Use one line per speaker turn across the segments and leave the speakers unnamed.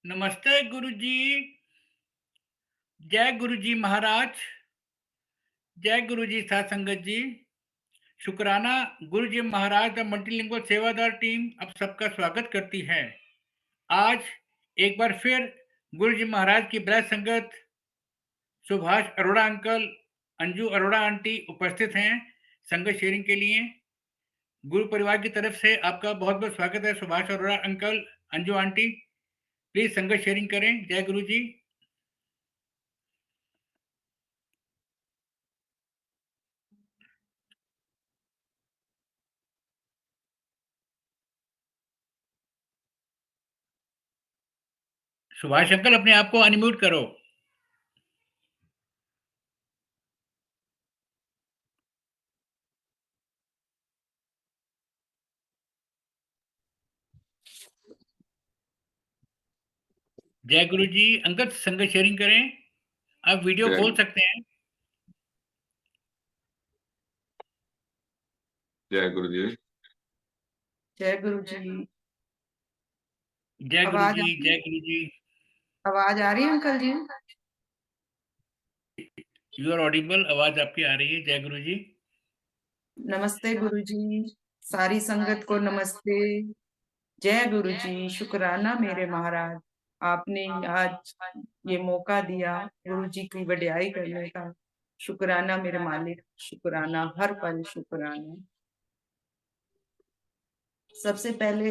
नमस्ते गुरुजी। जय गुरुजी महाराज। जय गुरुजी साध संगत जी। शुक्राना। गुरुजी महाराज द मल्टीलिंगुअल सेवादार टीम अब सबका स्वागत करती है। आज एक बार फिर गुरुजी महाराज की ब्रज संगत सुभाष अरोड़ा अंकल, अंजू अरोड़ा आंटी उपस्थित हैं संगत शेयरिंग के लिए। गुरु परिवार की तरफ से आपका बहुत बहुत स्वागत है। Subhash Arora uncle, Anju aunty, please संगत शेयरिंग करें। जय गुरु जी। सुभाष अंकल, अपने आप को अनम्यूट करो। जय गुरु जी। अंकल संगत शेयरिंग करें। आप वीडियो
जय
खोल सकते हैं।
जय गुरु जी।
जय गुरु जी।
जय गुरु
आवाज
जी। जय गुरु जी।
आवाज आ रही है uncle ji?
You are audible. आवाज आपकी आ रही है। जय गुरु जी।
नमस्ते गुरु जी। सारी संगत को नमस्ते। जय गुरु जी। शुक्राना मेरे महाराज, आपने आज ये मौका दिया गुरु जी की वड्याई करने का। शुक्राना मेरे मालिक, शुक्राना हर पल, शुक्राना। सबसे पहले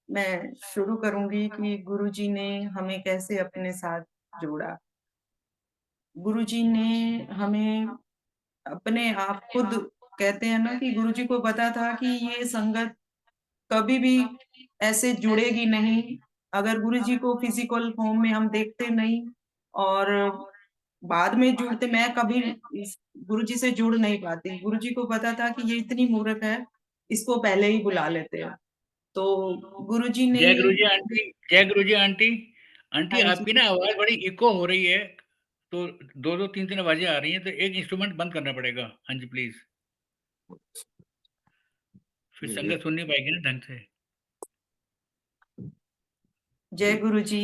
मैं शुरू करूंगी कि गुरु जी ने हमें कैसे अपने साथ जोड़ा। गुरु जी ने हमें अपने आप खुद, कहते हैं ना कि गुरुजी को पता था कि ये संगत कभी भी ऐसे जुड़ेगी नहीं अगर गुरुजी को फिजिकल फॉर्म में हम देखते नहीं, और बाद में जुड़ते मैं कभी इस गुरुजी से जुड़ नहीं पाती। गुरुजी को पता था कि ये इतनी मूर्ख है, इसको पहले ही बुला लेते हैं। तो गुरुजी ने
जय गुरु जी आंटी। जय गुरु जी आंटी। आंटी,
हाँ जी,
आपकी ना आवाज बड़ी इको हो रही है, तो दो दो तीन तीन आवाजें आ रही हैं, तो एक इंस्ट्रूमेंट बंद करना पड़ेगा। हाँ जी प्लीज, फिर संगत सुन नहीं पाएगी ना ढंग से।
जय गुरुजी।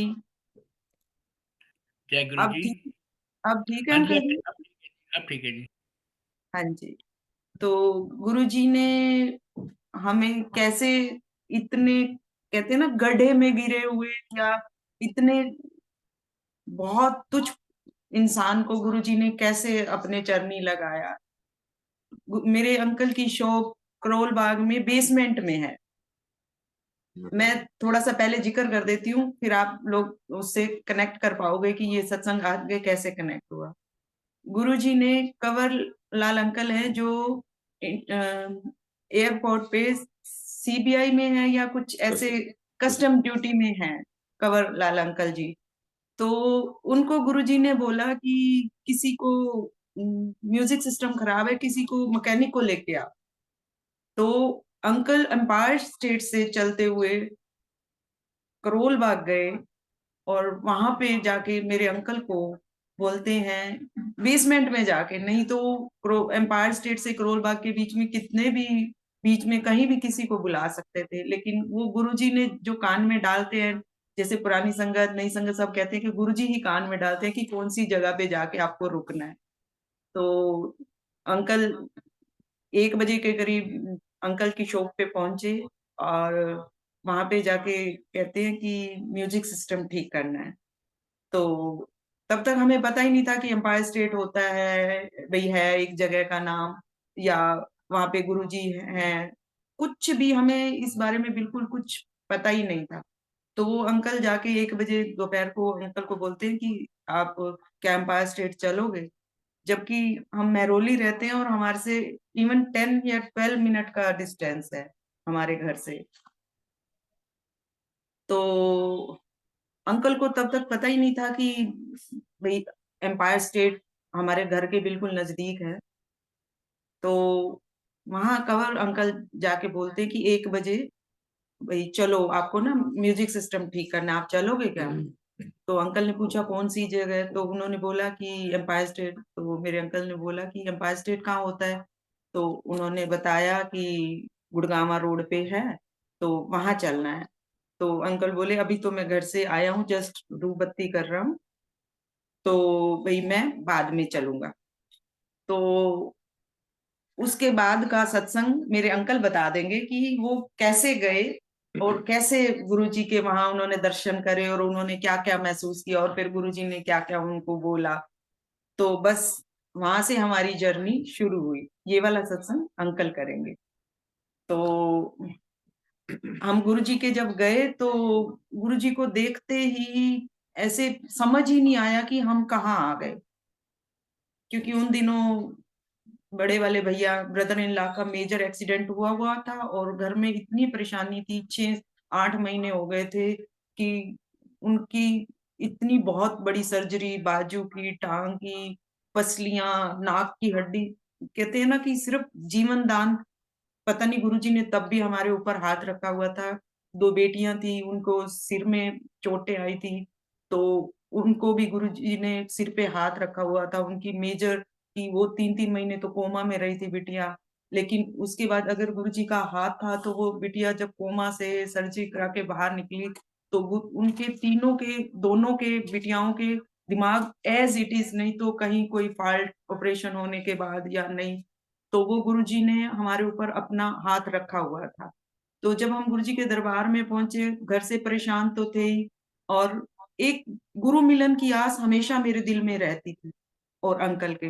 जय गुरु
अब
जी।
ठीक, अब ठीक है
हाँ जी,
अंकल जी?
अब ठीक है जी।
हाँ जी। तो गुरुजी ने हमें कैसे इतने, कहते हैं ना, गड्ढे में गिरे हुए या इतने बहुत तुच्छ इंसान को गुरुजी ने कैसे अपने चरनी लगाया। मेरे अंकल की शॉप करोल बाग में बेसमेंट में है। मैं थोड़ा सा पहले जिक्र कर देती हूँ, फिर आप लोग उससे कनेक्ट कर पाओगे कि ये सत्संग आगे कैसे कनेक्ट हुआ। गुरुजी ने, कंवर लाल अंकल हैं जो एयरपोर्ट पे सीबीआई में है या कुछ ऐसे कस्टम ड्यूटी में है, कंवर लाल अंकल जी। तो उनको गुरुजी ने बोला कि किसी को म्यूजिक सिस्टम खराब है, किसी को मैकेनिक को लेके आ। तो अंकल एम्पायर स्टेट से चलते हुए करोल बाग गए और वहां पे जाके मेरे अंकल को बोलते हैं, बेसमेंट में जाके, नहीं तो एम्पायर स्टेट से करोल बाग के बीच में कितने भी, बीच में कहीं भी किसी को बुला सकते थे, लेकिन वो गुरुजी ने जो कान में डालते हैं, जैसे पुरानी संगत नई संगत सब कहते हैं कि गुरुजी ही कान में डालते हैं कि कौन सी जगह पे जाके आपको रुकना है। तो अंकल 1 बजे के करीब अंकल की शॉप पे पहुंचे और वहां पे जाके कहते हैं कि म्यूजिक सिस्टम ठीक करना है। तो तब तक हमें पता ही नहीं था कि एम्पायर स्टेट होता है, भाई है एक जगह का नाम, या वहां पे गुरुजी हैं। कुछ भी हमें इस बारे में बिल्कुल कुछ पता ही नहीं था। तो वो अंकल जाके 1 बजे दोपहर को अंकल को बोलते हैं कि आप क्या एम्पायर स्टेट चलोगे, जबकि हम महरौली रहते हैं और हमारे से इवन 10 या 12 मिनट का डिस्टेंस है हमारे घर से। तो अंकल को तब तक पता ही नहीं था कि भाई एम्पायर स्टेट हमारे घर के बिल्कुल नजदीक है। तो वहां कंवर अंकल जाके बोलते हैं कि 1 बजे भाई चलो, आपको ना म्यूजिक सिस्टम ठीक करना है, आप चलोगे क्या? तो अंकल ने पूछा कौन सी जगह, तो उन्होंने बोला कि एम्पायर स्टेट। तो मेरे अंकल ने बोला कि एम्पायर स्टेट कहाँ होता है? तो उन्होंने बताया कि गुड़गांवा रोड पे है, तो वहां चलना है। तो अंकल बोले अभी तो मैं घर से आया हूँ, जस्ट धूप बत्ती कर रहा हूँ, तो भई मैं बाद में चलूँगा। तो उसके बाद का सत्संग मेरे अंकल बता देंगे कि वो कैसे गए और कैसे गुरुजी के वहाँ उन्होंने दर्शन करे और उन्होंने क्या-क्या महसूस किया और फिर गुरुजी ने क्या-क्या उनको बोला। तो बस वहाँ से हमारी जर्नी शुरू हुई। ये वाला सत्संग अंकल करेंगे। तो हम गुरुजी के जब गए तो गुरुजी को देखते ही ऐसे समझ ही नहीं आया कि हम कहाँ आ गए। क्योंकि उन दिनों बड़े वाले भैया ब्रदर इन लॉ का मेजर एक्सीडेंट हुआ हुआ था और घर में इतनी परेशानी थी, 6-8 महीने हो गए थे कि उनकी इतनी बहुत बड़ी सर्जरी, बाजू की, टाँग की, पसलियाँ, नाक की हड्डी, कहते हैं ना कि सिर्फ़ जीवन दान, पता नहीं गुरुजी ने तब भी हमारे ऊपर हाथ रखा हुआ था। 2 बेटियाँ थी, उनको सिर में चोटें आई थी, तो उनको भी गुरुजी ने सिर पे हाथ रखा हुआ था। उनकी मेजर कि वो 3-3 महीने तो कोमा में रही थी बिटिया। लेकिन उसके बाद अगर गुरुजी का हाथ था, तो वो बिटिया जब कोमा से सर्जरी करा के बाहर निकली, तो वो उनके तीनों के दोनों के बिटियाओं के दिमाग ऐज़ इट इज़, नहीं तो कहीं कोई फ़ॉल्ट ऑपरेशन होने के बाद या नहीं, तो वो गुरुजी ने हमारे ऊपर अपना हाथ रखा हुआ था। तो जब हम गुरुजी के दरबार में पहुँचे, घर से परेशान तो थे ही और एक गुरु मिलन की आस हमेशा मेरे दिल में रहती थी और अंकल के।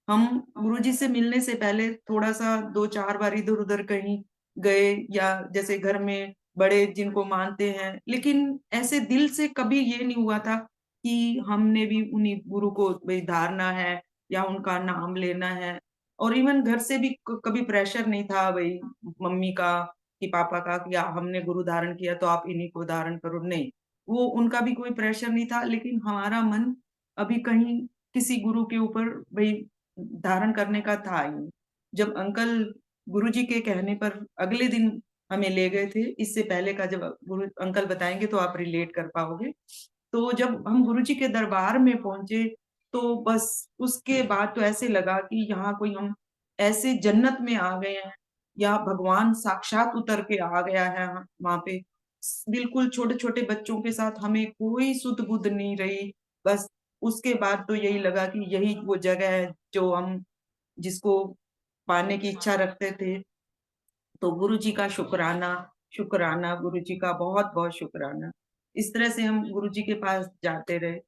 हम गुरुजी से मिलने से पहले थोड़ा-सा 2-4 बार इधर-उधर कहीं गए या जैसे घर में बड़े जिनको मानते हैं, लेकिन ऐसे दिल से कभी ये नहीं हुआ था कि हमने भी उन्हीं गुरु को भई धारना है या उनका नाम लेना है। और इवन घर से भी कभी प्रेशर नहीं था भई मम्मी का कि पापा का कि हमने गुरु धारण किया तो आप इन्हीं को धारण करो, नहीं। वो उनका भी कोई प्रेशर नहीं था, लेकिन हमारा मन अभी कहीं किसी गुरु के ऊपर भई धारण करने का था ही नहीं। जब अंकल गुरुजी के कहने पर अगले दिन हमें ले गए थे, इससे पहले का जब गुरु अंकल बताएँगे तो आप रिलेट कर पाओगे। तो जब हम गुरुजी के दरबार में पहुँचे, तो बस उसके बाद तो ऐसे लगा कि यहाँ कोई हम ऐसे जन्नत में आ गए हैं या भगवान साक्षात उतर के आ गया है वहाँ पे। बिल्कुल छोटे-छोटे बच्चों के साथ हमें कोई सुध-बुध नहीं रही। बस उसके बाद तो यही लगा कि यही वो जगह है जो हम जिसको पाने की इच्छा रखते थे। तो गुरुजी का शुकराना, शुकराना गुरुजी का बहुत-बहुत शुकराना। इस तरह से हम गुरुजी के पास जाते रहे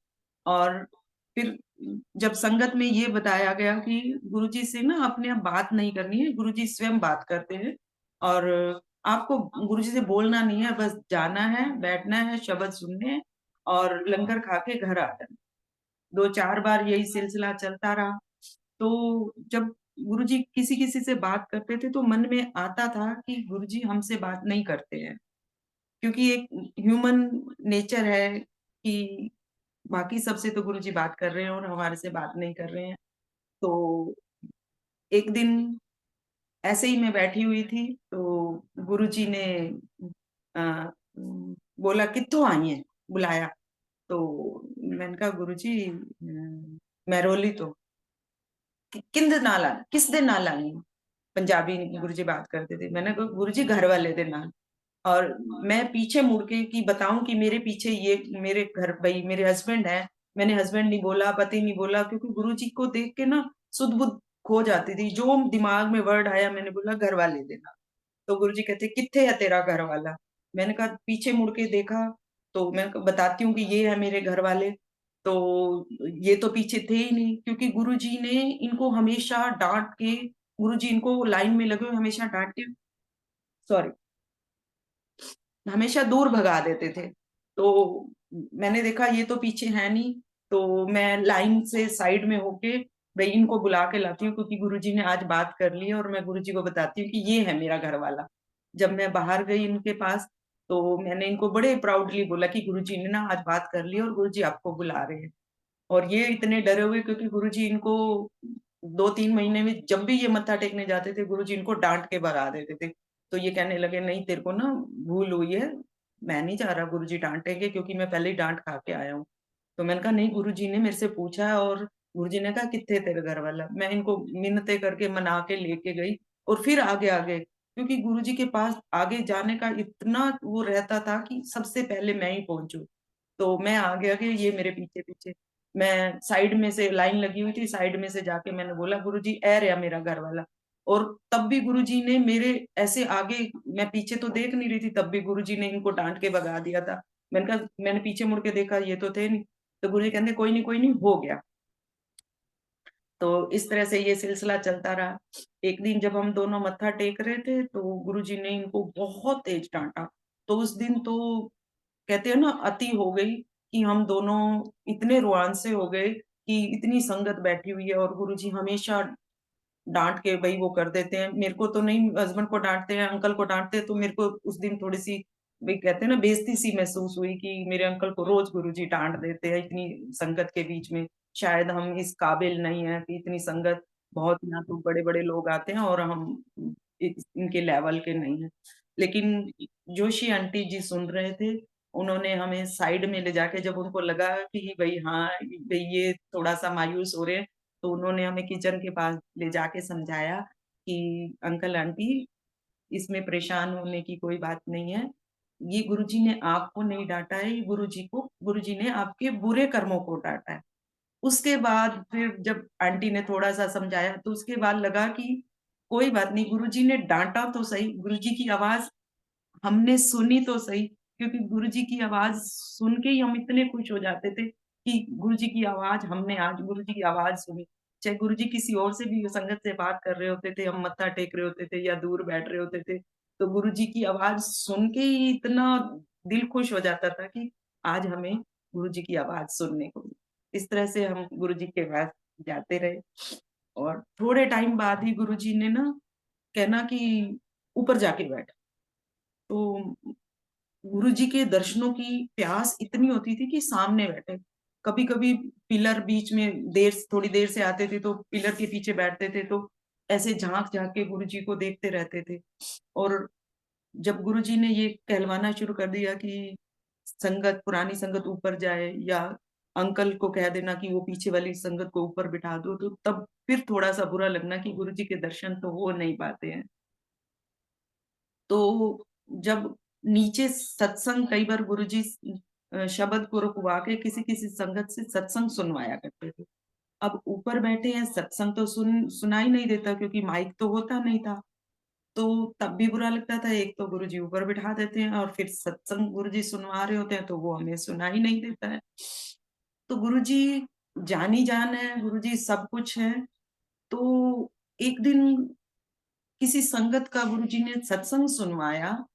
और फिर जब संगत में ये बताया गया कि गुरुजी से ना अपने आप बात नहीं करनी है, गुरुजी स्वयं बात करते हैं और आपको गुरुजी से बोलना नहीं है, बस जाना है, बैठना है, शब्द सुनने हैं और लंगर खा के घर आ जाना। 2-4 बार यही सिलसिला चलता रहा। तो जब गुरुजी किसी-किसी से बात करते थे तो मन में आता था कि गुरुजी हमसे बात नहीं करते हैं। क्योंकि एक ह्यूमन नेचर है कि बाकी सबसे तो गुरुजी बात कर रहे हैं और हमारे से बात नहीं कर रहे हैं। तो एक दिन ऐसे ही मैं बैठी हुई थी तो गुरुजी ने अ, बोला कित्थों आई हैं? बुलाया। तो मैंने कहा गुरुजी महरौली तो। किंदे नाल आना किस दे नाल आई हूँ? पंजाबी गुरुजी बात करते थे। मैंने कहा गुरुजी घर वाले दे नाल। और मैं पीछे मुड़ के कि बताऊँ कि मेरे पीछे ये मेरे घर भई मेरे हस्बैंड हैं। मैंने हस्बैंड नहीं बोला, पति नहीं बोला क्योंकि गुरुजी को देख के ना सुध-बुध खो जाती थी। जो दिमाग में वर्ड आया मैंने बोला घर वाले दे नाल। तो गुरुजी कहते कित्थे है तेरा घर वाला? मैंने कहा पीछे मुड़ के देखा, तो मैं क बताती हूँ कि ये है मेरे घर वाले। तो ये तो पीछे थे ही नहीं क्योंकि गुरुजी ने इनको हमेशा डाँट के गुरुजी इनको लाइन में लगे हुए हमेशा डाँट के सॉरी हमेशा दूर भगा देते थे। तो मैंने देखा ये तो पीछे है नहीं, तो मैं लाइन से साइड में होके भई इनको बुला के लाती हूँ क्योंकि गुरुजी ने आज बात कर ली है और मैं गुरुजी को बताती हूँ कि ये है मेरा घरवाला। जब मैं बाहर गई इनके पास, तो मैंने इनको बड़े प्राउडली बोला कि गुरुजी ने ना आज बात कर ली है और गुरुजी आपको बुला रहे हैं। और ये इतने डरे हुए क्योंकि गुरुजी इनको 2-3 महीने में जब भी ये मत्था टेकने जाते थे, गुरुजी इनको डाँट के भगा देते थे। तो ये कहने लगे, "नहीं तेरे को ना भूल हुई है, मैं नहीं जा रहा गुरुजी डाँटेंगे क्योंकि मैं पहले ही डाँट खा के आया हूँ।" तो मैंने कहा, "नहीं गुरुजी ने मेरे से पूछा है और गुरुजी ने कहा कित्थे तेरे घर वाला?" मैं इनको मिन्नतें करके मना के लेके गई और फिर आगे-आगे क्योंकि गुरुजी के पास आगे जाने का इतना वो रहता था कि सबसे पहले मैं ही पहुँचूँ। तो मैं आगे-आगे, ये मेरे पीछे-पीछे। मैं साइड में से लाइन लगी हुई थी, साइड में से जाके मैंने बोला, गुरुजी ए रहा मेरा घर वाला। और तब भी गुरुजी ने मेरे ऐसे आगे, मैं पीछे तो देख नहीं रही थी, तब भी गुरुजी ने इनको डाँट के भगा दिया था। मैंने कहा, मैंने पीछे मुड़ के देखा, ये तो थे नहीं। तो गुरुजी कहते कोई नहीं, हो गया। तो इस तरह से ये सिलसिला चलता रहा। एक दिन जब हम दोनों मत्था टेक रहे थे, तो गुरुजी ने इनको बहुत तेज डाँटा। तो उस दिन तो कहते हैं ना, अति हो गई कि हम दोनों इतने रोआंसे हो गए कि इतनी संगत बैठी हुई है और गुरुजी हमेशा डाँट के भई वो कर देते हैं। मेरे को तो नहीं, हस्बैंड को डाँटते हैं, अंकल को डाँटते हैं, तो मेरे को उस दिन थोड़ी-सी भई कहते हैं ना, बेइज़्ज़ती-सी महसूस हुई कि मेरे अंकल को रोज़ गुरुजी डाँट देते हैं इतनी संगत के बीच में। शायद हम इस काबिल नहीं हैं कि इतनी संगत, बहुत यहाँ तो बड़े-बड़े लोग आते हैं और हम इनके लेवल के नहीं हैं। लेकिन जोशी आंटी जी सुन रहे थे, उन्होंने हमें साइड में ले जाके, जब उनको लगा कि भई हाँ, भई ये थोड़ा-सा मायूस हो रहे हैं, तो उन्होंने हमें किचन के पास ले जाके समझाया कि अंकल आंटी, इसमें परेशान होने की कोई बात नहीं है। ये गुरुजी ने आपको नहीं डाँटा है, ये गुरुजी ने आपके बुरे कर्मों को डाँटा है। उसके बाद फिर जब आंटी ने थोड़ा-सा समझाया, तो उसके बाद लगा कि कोई बात नहीं, गुरुजी ने डाँटा तो सही, गुरुजी की आवाज़ हमने सुनी तो सही, क्योंकि गुरुजी की आवाज़ सुन के ही हम इतने खुश हो जाते थे कि गुरुजी की आवाज़, हमने आज गुरुजी की आवाज़ सुनी। चाहे गुरुजी किसी और से भी संगत से बात कर रहे होते थे, हम मत्था टेक रहे होते थे या दूर बैठ रहे होते थे, तो गुरुजी की आवाज़ सुन के ही इतना दिल खुश हो जाता था कि आज हमें गुरुजी की आवाज़ सुनने को मिली। इस तरह से हम गुरुजी के पास जाते रहे और थोड़े टाइम बाद ही गुरुजी ने ना कहना कि ऊपर जाके बैठ। तो गुरुजी के दर्शनों की प्यास इतनी होती थी कि सामने बैठे। कभी-कभी पिलर बीच में थोड़ी देर से आते थे, तो पिलर के पीछे बैठते थे, तो ऐसे झाँक-झाँक के गुरुजी को देखते रहते थे। और जब गुरुजी ने ये कहलवाना शुरू कर दिया कि पुरानी संगत ऊपर जाए, या अंकल को कह देना कि वो पीछे वाली संगत को ऊपर बिठा दो, तो तब फिर थोड़ा-सा बुरा लगना कि गुरुजी के दर्शन तो हो नहीं पाते हैं। तो जब नीचे सत्संग, कई बार गुरुजी शब्द को रुकवा के किसी-किसी संगत से सत्संग सुनवाया करते थे। अब ऊपर बैठे हैं, सत्संग तो सुनाई नहीं देता, क्योंकि माइक तो होता नहीं था। तो तब भी बुरा लगता था, एक तो गुरुजी ऊपर बिठा देते हैं और फिर सत्संग गुरुजी सुनवा रहे होते हैं, तो वो हमें सुनाई नहीं देता है। तो गुरुजी जान-ही-जान है, गुरुजी सब कुछ है। तो एक दिन किसी संगत का गुरुजी ने सत्संग सुनवाया,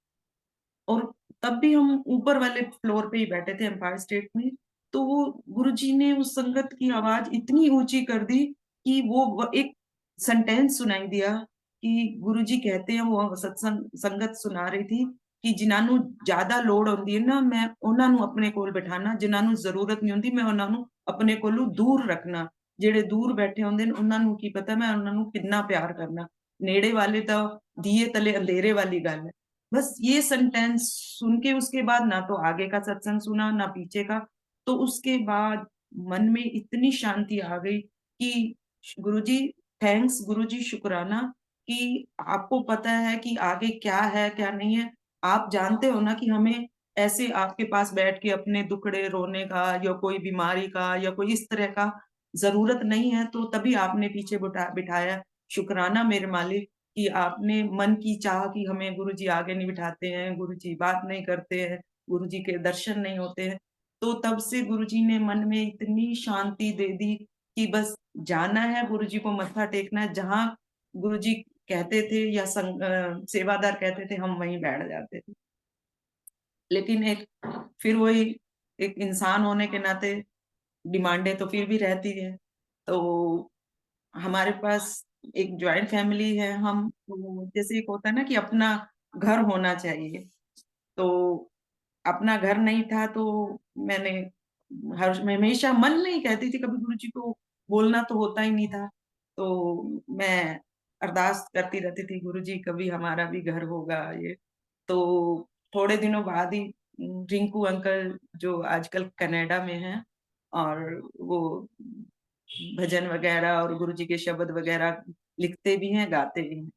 और तब भी हम ऊपर वाले फ्लोर पे ही बैठे थे, एम्पायर स्टेट में। तो वो गुरुजी ने उस संगत की आवाज़ इतनी ऊँची कर दी कि वो एक सेंटेंस सुनाई दिया कि गुरुजी कहते हैं, वो संगत सुना रही थी कि जिन्हां नू ज़्यादा लोड़ होंदी है ना, मैं उन्हां नू अपने कोल बिठाना, जिन्हां नू ज़रूरत नहीं होंदी, मैं उन्हां नू अपने कोलों दूर रखना। ਜਿਹੜੇ ਦੂਰ ਬੈਠੇ ਹੁੰਦੇ ਨੇ, ਉਹਨਾਂ ਨੂੰ ਕੀ ਪਤਾ ਮੈਂ ਉਹਨਾਂ ਨੂੰ ਕਿੰਨਾ ਪਿਆਰ ਕਰਨਾ। ਨੇੜੇ ਵਾਲੇ ਤਾਂ ਦੀਏ तले अंधेरे वाली गल है। बस ये सेंटेंस सुन के उसके बाद ना तो आगे का सत्संग सुना, ना पीछे का। तो उसके बाद मन में इतनी शांति आ गई कि गुरुजी थैंक्स, गुरुजी शुक्राना कि आपको पता है कि आगे क्या है, क्या नहीं है। आप जानते हो ना कि हमें ऐसे आपके पास बैठ के अपने दुखड़े रोने का, या कोई बीमारी का, या कोई इस तरह का ज़रूरत नहीं है, तो तभी आपने पीछे बिठाया। शुक्राना मेरे मालिक कि आपने मन की चाह कि हमें गुरुजी आगे नहीं बिठाते हैं, गुरुजी बात नहीं करते हैं, गुरुजी के दर्शन नहीं होते हैं। तो तब से गुरुजी ने मन में इतनी शांति दे दी कि बस जाना है, गुरुजी को मत्था टेकना है, जहाँ गुरुजी कहते थे या सेवादार कहते थे, हम वहीं बैठ जाते थे। लेकिन फिर वही, एक इंसान होने के नाते डिमांडें तो फिर भी रहती हैं। तो हमारे पास एक जॉइंट फैमिली है, हम तो जैसे एक होता है ना कि अपना घर होना चाहिए, तो अपना घर नहीं था, तो मैंने मैं हमेशा मन में ही कहती थी, कभी गुरुजी को बोलना तो होता ही नहीं था। तो मैं अरदास करती रहती थी, गुरुजी कभी हमारा भी घर होगा ये। तो थोड़े दिनों बाद ही रिंकू अंकल, जो आजकल कनाडा में हैं, और वो भजन वगैरह और गुरुजी के शब्द वगैरह लिखते भी हैं, गाते भी हैं।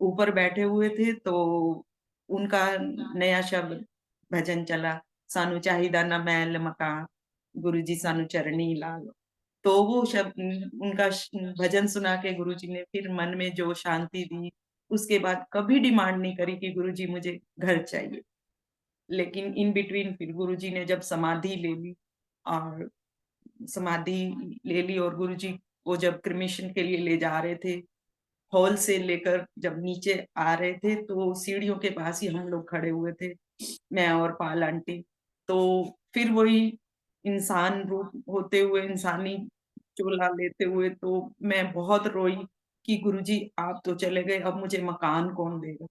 ऊपर बैठे हुए थे, तो उनका नया शब्द भजन चला, सानू चाहिदा ना महल मकान, गुरुजी सानू चरनी लाल। तो वो शब्द उनका भजन सुना के गुरुजी ने फिर मन में जो शांति दी, उसके बाद कभी डिमांड नहीं करी कि गुरुजी मुझे घर चाहिए। लेकिन इन बिटवीन फिर गुरुजी ने जब समाधि ले ली, और समाधि ले ली और गुरुजी को जब क्रिमेशन के लिए ले जा रहे थे, हॉल से लेकर जब नीचे आ रहे थे, तो सीढ़ियों के पास ही हम लोग खड़े हुए थे, मैं और पाल आंटी। तो फिर वही इंसान रूप होते हुए, इंसानी चोला लेते हुए, तो मैं बहुत रोई कि गुरुजी आप तो चले गए, अब मुझे मकान कौन देगा?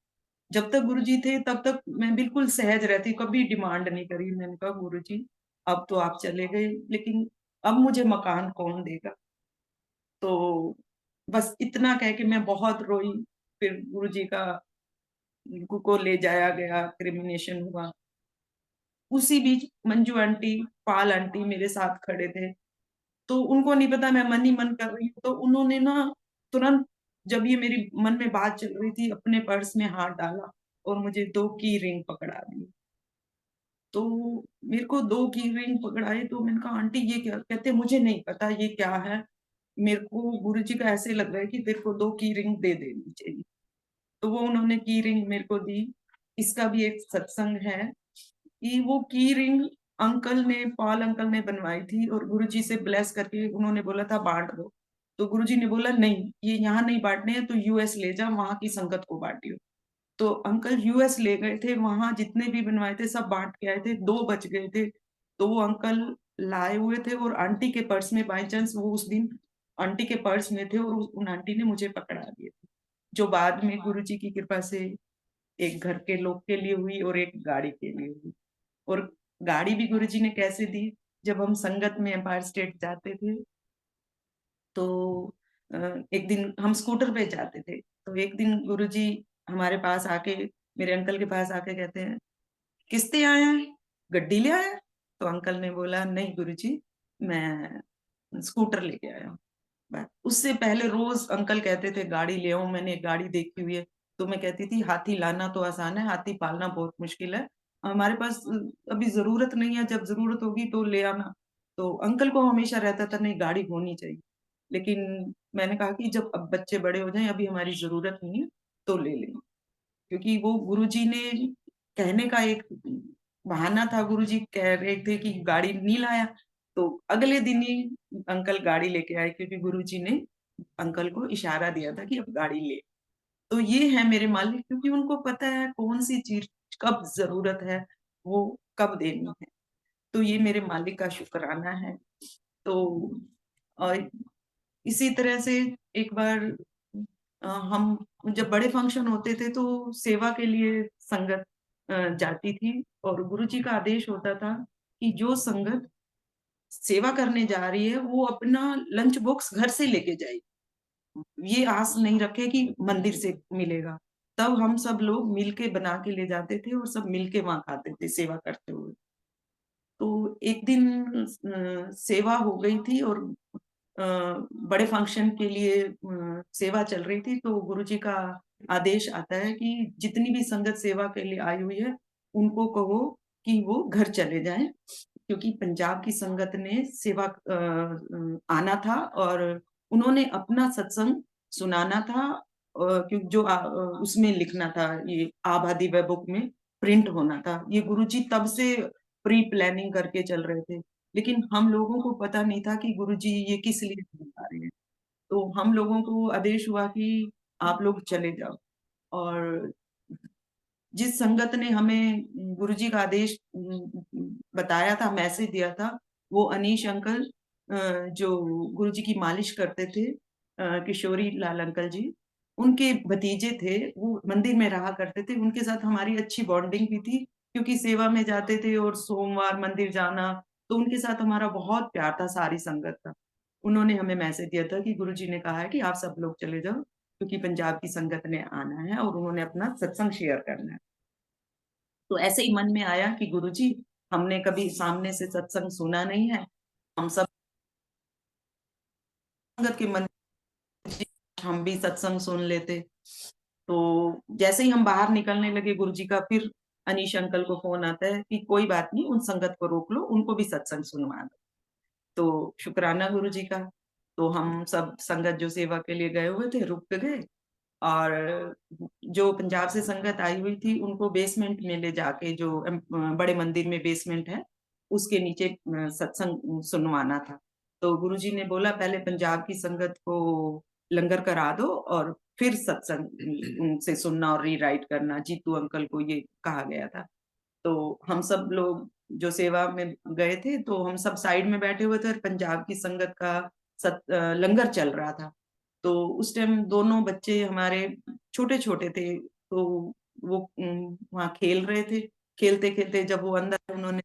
जब तक गुरुजी थे तब तक मैं बिल्कुल सहज रहती, कभी डिमांड नहीं करी। मैंने कहा गुरुजी अब तो आप चले गए, लेकिन अब मुझे मकान कौन देगा? तो बस इतना कह के मैं बहुत रोई। फिर गुरुजी का को ले जाया गया, क्रिमिनेशन हुआ। उसी बीच मंजू आंटी, पाल आंटी मेरे साथ खड़े थे। तो उनको नहीं पता मैं मन ही मन कर रही हूँ, तो उन्होंने ना तुरंत, जब ये मेरी मन में बात चल रही थी, अपने पर्स में हाथ डाला और मुझे 2 की रिंग पकड़ा दी। तो मेरे को 2 की रिंग पकड़ाई, तो मैंने कहा आंटी ये क्या? कहते मुझे नहीं पता ये क्या है। मेरे को गुरुजी का ऐसे लग रहा है कि तेरे को 2 की रिंग दे देनी चाहिए। तो वो उन्होंने की रिंग मेरे को दी। इसका भी एक सत्संग है कि वो की रिंग अंकल ने, पॉल अंकल ने बनवाई थी और गुरुजी से ब्लेस करके उन्होंने बोला था बाँट दो। तो गुरुजी ने बोला नहीं, ये यहाँ नहीं बाँटने हैं, तो यूएस ले जा, वहाँ की संगत को बाँटियो। तो अंकल यूएस ले गए थे, वहाँ जितने भी बनवाए थे सब बाँट के आए थे, 2 बच गए थे। तो वो अंकल लाए हुए थे और आंटी के पर्स में बाय चांस वो उस दिन आंटी के पर्स में थे और उन आंटी ने मुझे पकड़ा दिए थे। जो बाद में गुरुजी की कृपा से एक घर के लोग के लिए हुई और एक गाड़ी के लिए हुई। और गाड़ी भी गुरुजी ने कैसे दी, जब हम संगत में एम्पायर स्टेट जाते थे, तो अ, एक दिन हम स्कूटर पे जाते थे, तो एक दिन गुरुजी हमारे पास आके, मेरे अंकल के पास आके कहते हैं, "किसते आया है? गड्डी ले आया है?" तो अंकल ने बोला, "नहीं गुरुजी, मैं स्कूटर लेके आया हूँ।" उससे पहले रोज़ अंकल कहते थे, "गाड़ी ले आओ, मैंने एक गाड़ी देखी हुई है।" तो मैं कहती थी, "हाथी लाना तो आसान है, हाथी पालना बहुत मुश्किल है। हमारे पास अभी ज़रूरत नहीं है, जब ज़रूरत होगी तो ले आना।" तो अंकल को हमेशा रहता था, नहीं गाड़ी होनी चाहिए। लेकिन मैंने कहा कि जब अब बच्चे बड़े हो जाएँ, अभी हमारी ज़रूरत नहीं है, तो ले लेंगे। क्योंकि वो गुरुजी ने कहने का एक बहाना था, गुरुजी कह रहे थे कि गाड़ी नहीं लाया, तो अगले दिन ही अंकल गाड़ी लेके आए, क्योंकि गुरुजी ने अंकल को इशारा दिया था कि अब गाड़ी ले। तो ये है मेरे मालिक, क्योंकि उनको पता है कौन-सी चीज़ कब ज़रूरत है, वो कब देनी है। तो ये मेरे मालिक का शुकराना है। तो और इसी तरह से एक बार हम जब बड़े फंक्शन होते थे तो सेवा के लिए संगत जाती थी और गुरुजी का आदेश होता था कि जो संगत सेवा करने जा रही है वो अपना लंच बॉक्स घर से लेके जाएगी। ये आस नहीं रखे कि मंदिर से मिलेगा। तब हम सब लोग मिल के बना के ले जाते थे और सब मिल के वहाँ खाते थे सेवा करते हुए। तो एक दिन सेवा हो गई थी और अ, बड़े फंक्शन के लिए सेवा चल रही थी, तो गुरुजी का आदेश आता है कि जितनी भी संगत सेवा के लिए आई हुई है, उनको कहो कि वो घर चले जाएँ, क्योंकि पंजाब की संगत ने सेवा आना था और उन्होंने अपना सत्संग सुनाना था, क्योंकि जो उसमें लिखना था, ये आबादी वेब बुक में प्रिंट होना था। ये गुरुजी तब से प्री प्लानिंग करके चल रहे थे। लेकिन हम लोगों को पता नहीं था कि गुरुजी ये किस लिए बता रहे हैं। तो हम लोगों को आदेश हुआ कि आप लोग चले जाओ, और जिस संगत ने हमें गुरुजी का आदेश बताया था, मैसेज दिया था, वो अनीश अंकल, जो गुरुजी की मालिश करते थे, किशोरी लाल अंकल जी, उनके भतीजे थे, वो मंदिर में रहा करते थे, उनके साथ हमारी अच्छी बॉन्डिंग भी थी, क्योंकि सेवा में जाते थे और सोमवार मंदिर जाना, तो उनके साथ हमारा बहुत प्यार था, सारी संगत का। उन्होंने हमें मैसेज दिया था कि गुरुजी ने कहा है कि आप सब लोग चले जाओ, क्योंकि पंजाब की संगत ने आना है और उन्होंने अपना सत्संग शेयर करना है। तो ऐसे ही मन में आया कि गुरुजी, हमने कभी सामने से सत्संग सुना नहीं है, हम सब संगत के मन, हम भी सत्संग सुन लेते। तो जैसे ही हम बाहर निकलने लगे गुरुजी का फिर अनीश अंकल को फ़ोन आता है कि कोई बात नहीं, उन संगत को रोक लो, उनको भी सत्संग सुनवा दो। तो शुक्राना गुरुजी का। तो हम सब संगत जो सेवा के लिए गए हुए थे, रुक गए और जो पंजाब से संगत आई हुई थी, उनको बेसमेंट में ले जाके जो बड़े मंदिर में बेसमेंट है, उसके नीचे सत्संग सुनवाना था। तो गुरुजी ने बोला पहले पंजाब की संगत को लंगर करा दो और फिर सत्संग उनसे सुनना और रीराइट करना। जीतू अंकल को ये कहा गया था। तो हम सब लोग जो सेवा में गए थे, तो हम सब साइड में बैठे हुए थे और पंजाब की संगत का लंगर चल रहा था। तो उस टाइम दोनों बच्चे हमारे छोटे-छोटे थे, तो वो वहाँ खेल रहे थे। खेलते-खेलते जब वो अंदर उन्होंने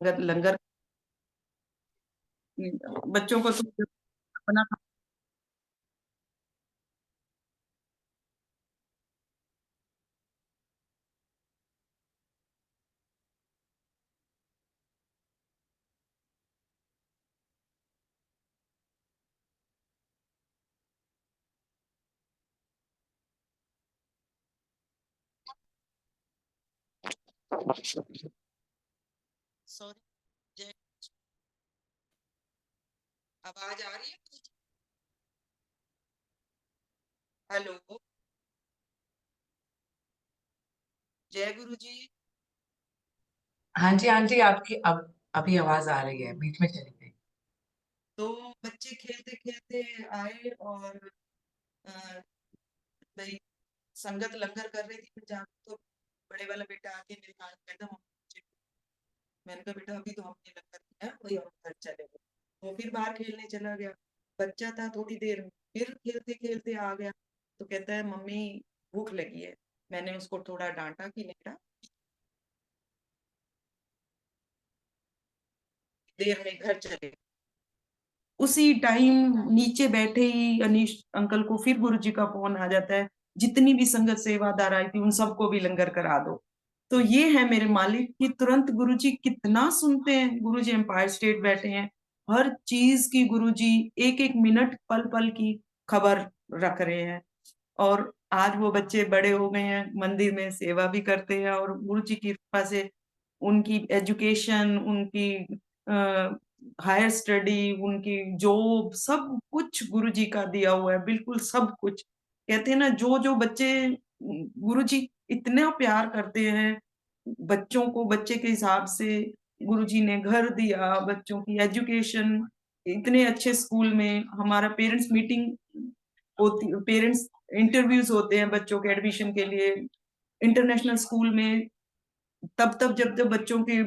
अगर लंगर बच्चों को तो अपना सॉरी जय आवाज आ रही है? हेलो, जय गुरु जी।
हाँ जी, आंटी आपकी अब अभी आवाज आ रही है, बीच में चली गई।
तो बच्चे खेलते-खेलते आए और अ, भई संगत लंगर कर रही थी पंजाब तो बड़े वाला बेटा आके मेरे कान में कहता मम्मी मैंने कहा बेटा अभी तो हमने लंगर किया वही हम घर चले गए। वो फिर बाहर खेलने चला गया। बच्चा था थोड़ी देर में फिर खेलते खेलते आ गया तो कहता है मम्मी भूख लगी है। मैंने उसको थोड़ा डांटा कि नहीं बेटा देर में घर चले। उसी टाइम नीचे बैठे ही अनीश अंकल को फिर गुरुजी का फोन आ जाता है जितनी भी संगत सेवादार आई थी उन सबको भी लंगर करा दो। तो ये है मेरे मालिक कि तुरंत गुरुजी कितना सुनते हैं। गुरुजी एम्पायर स्टेट बैठे हैं, हर चीज की गुरुजी एक एक मिनट पल पल की खबर रख रहे हैं। और आज वो बच्चे बड़े हो गए हैं, मंदिर में सेवा भी करते हैं और गुरुजी की कृपा से उनकी एजुकेशन, उनकी हायर स्टडी, उनकी जॉब सब कुछ गुरुजी का दिया हुआ है, बिल्कुल सब कुछ। कहते हैं ना जो बच्चे गुरुजी इतना प्यार करते हैं बच्चों को, बच्चे के हिसाब से गुरुजी ने घर दिया, बच्चों की एजुकेशन इतने अच्छे स्कूल में हमारा पेरेंट्स मीटिंग होती, पेरेंट्स इंटरव्यूज होते हैं बच्चों के एडमिशन के लिए इंटरनेशनल स्कूल में। तब जब बच्चों के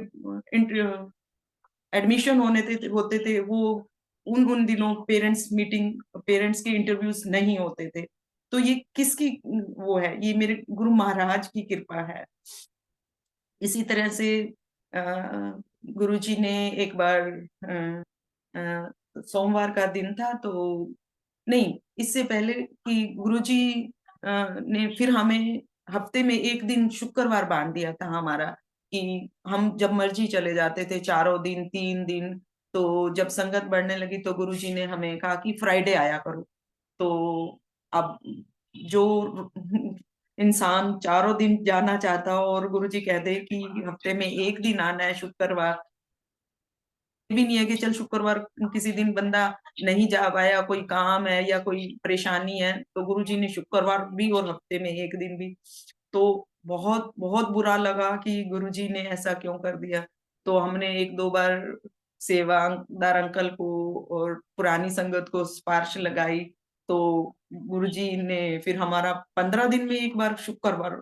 एडमिशन होते थे वो उन दिनों पेरेंट्स मीटिंग, पेरेंट्स के इंटरव्यूज नहीं होते थे। तो ये किसकी वो है, ये मेरे गुरु महाराज की कृपा है। इसी तरह से अ, गुरुजी ने एक बार सोमवार का दिन था तो नहीं, इससे पहले कि गुरुजी ने फिर हमें हफ्ते में 1 दिन शुक्रवार बाँध दिया था हमारा कि हम जब मर्ज़ी चले जाते थे, चारों दिन, 3 दिन। तो जब संगत बढ़ने लगी तो गुरुजी ने हमें कहा कि फ्राइडे आया करो। तो अब जो इंसान चारों दिन जाना चाहता हो और गुरुजी कह दे कि हफ्ते में 1 दिन आना है शुक्रवार, भी नहीं है कि चल शुक्रवार किसी दिन बंदा नहीं जा पाया, कोई काम है या कोई परेशानी है, तो गुरुजी ने शुक्रवार भी और हफ्ते में 1 दिन भी। तो बहुत, बहुत बुरा लगा कि गुरुजी ने ऐसा क्यों कर दिया। तो हमने 1-2 बार सेवादार अंकल को और पुरानी संगत को सिफ़ारिश लगाई, तो गुरुजी ने फिर हमारा 15 दिन में 1 बार शुक्रवार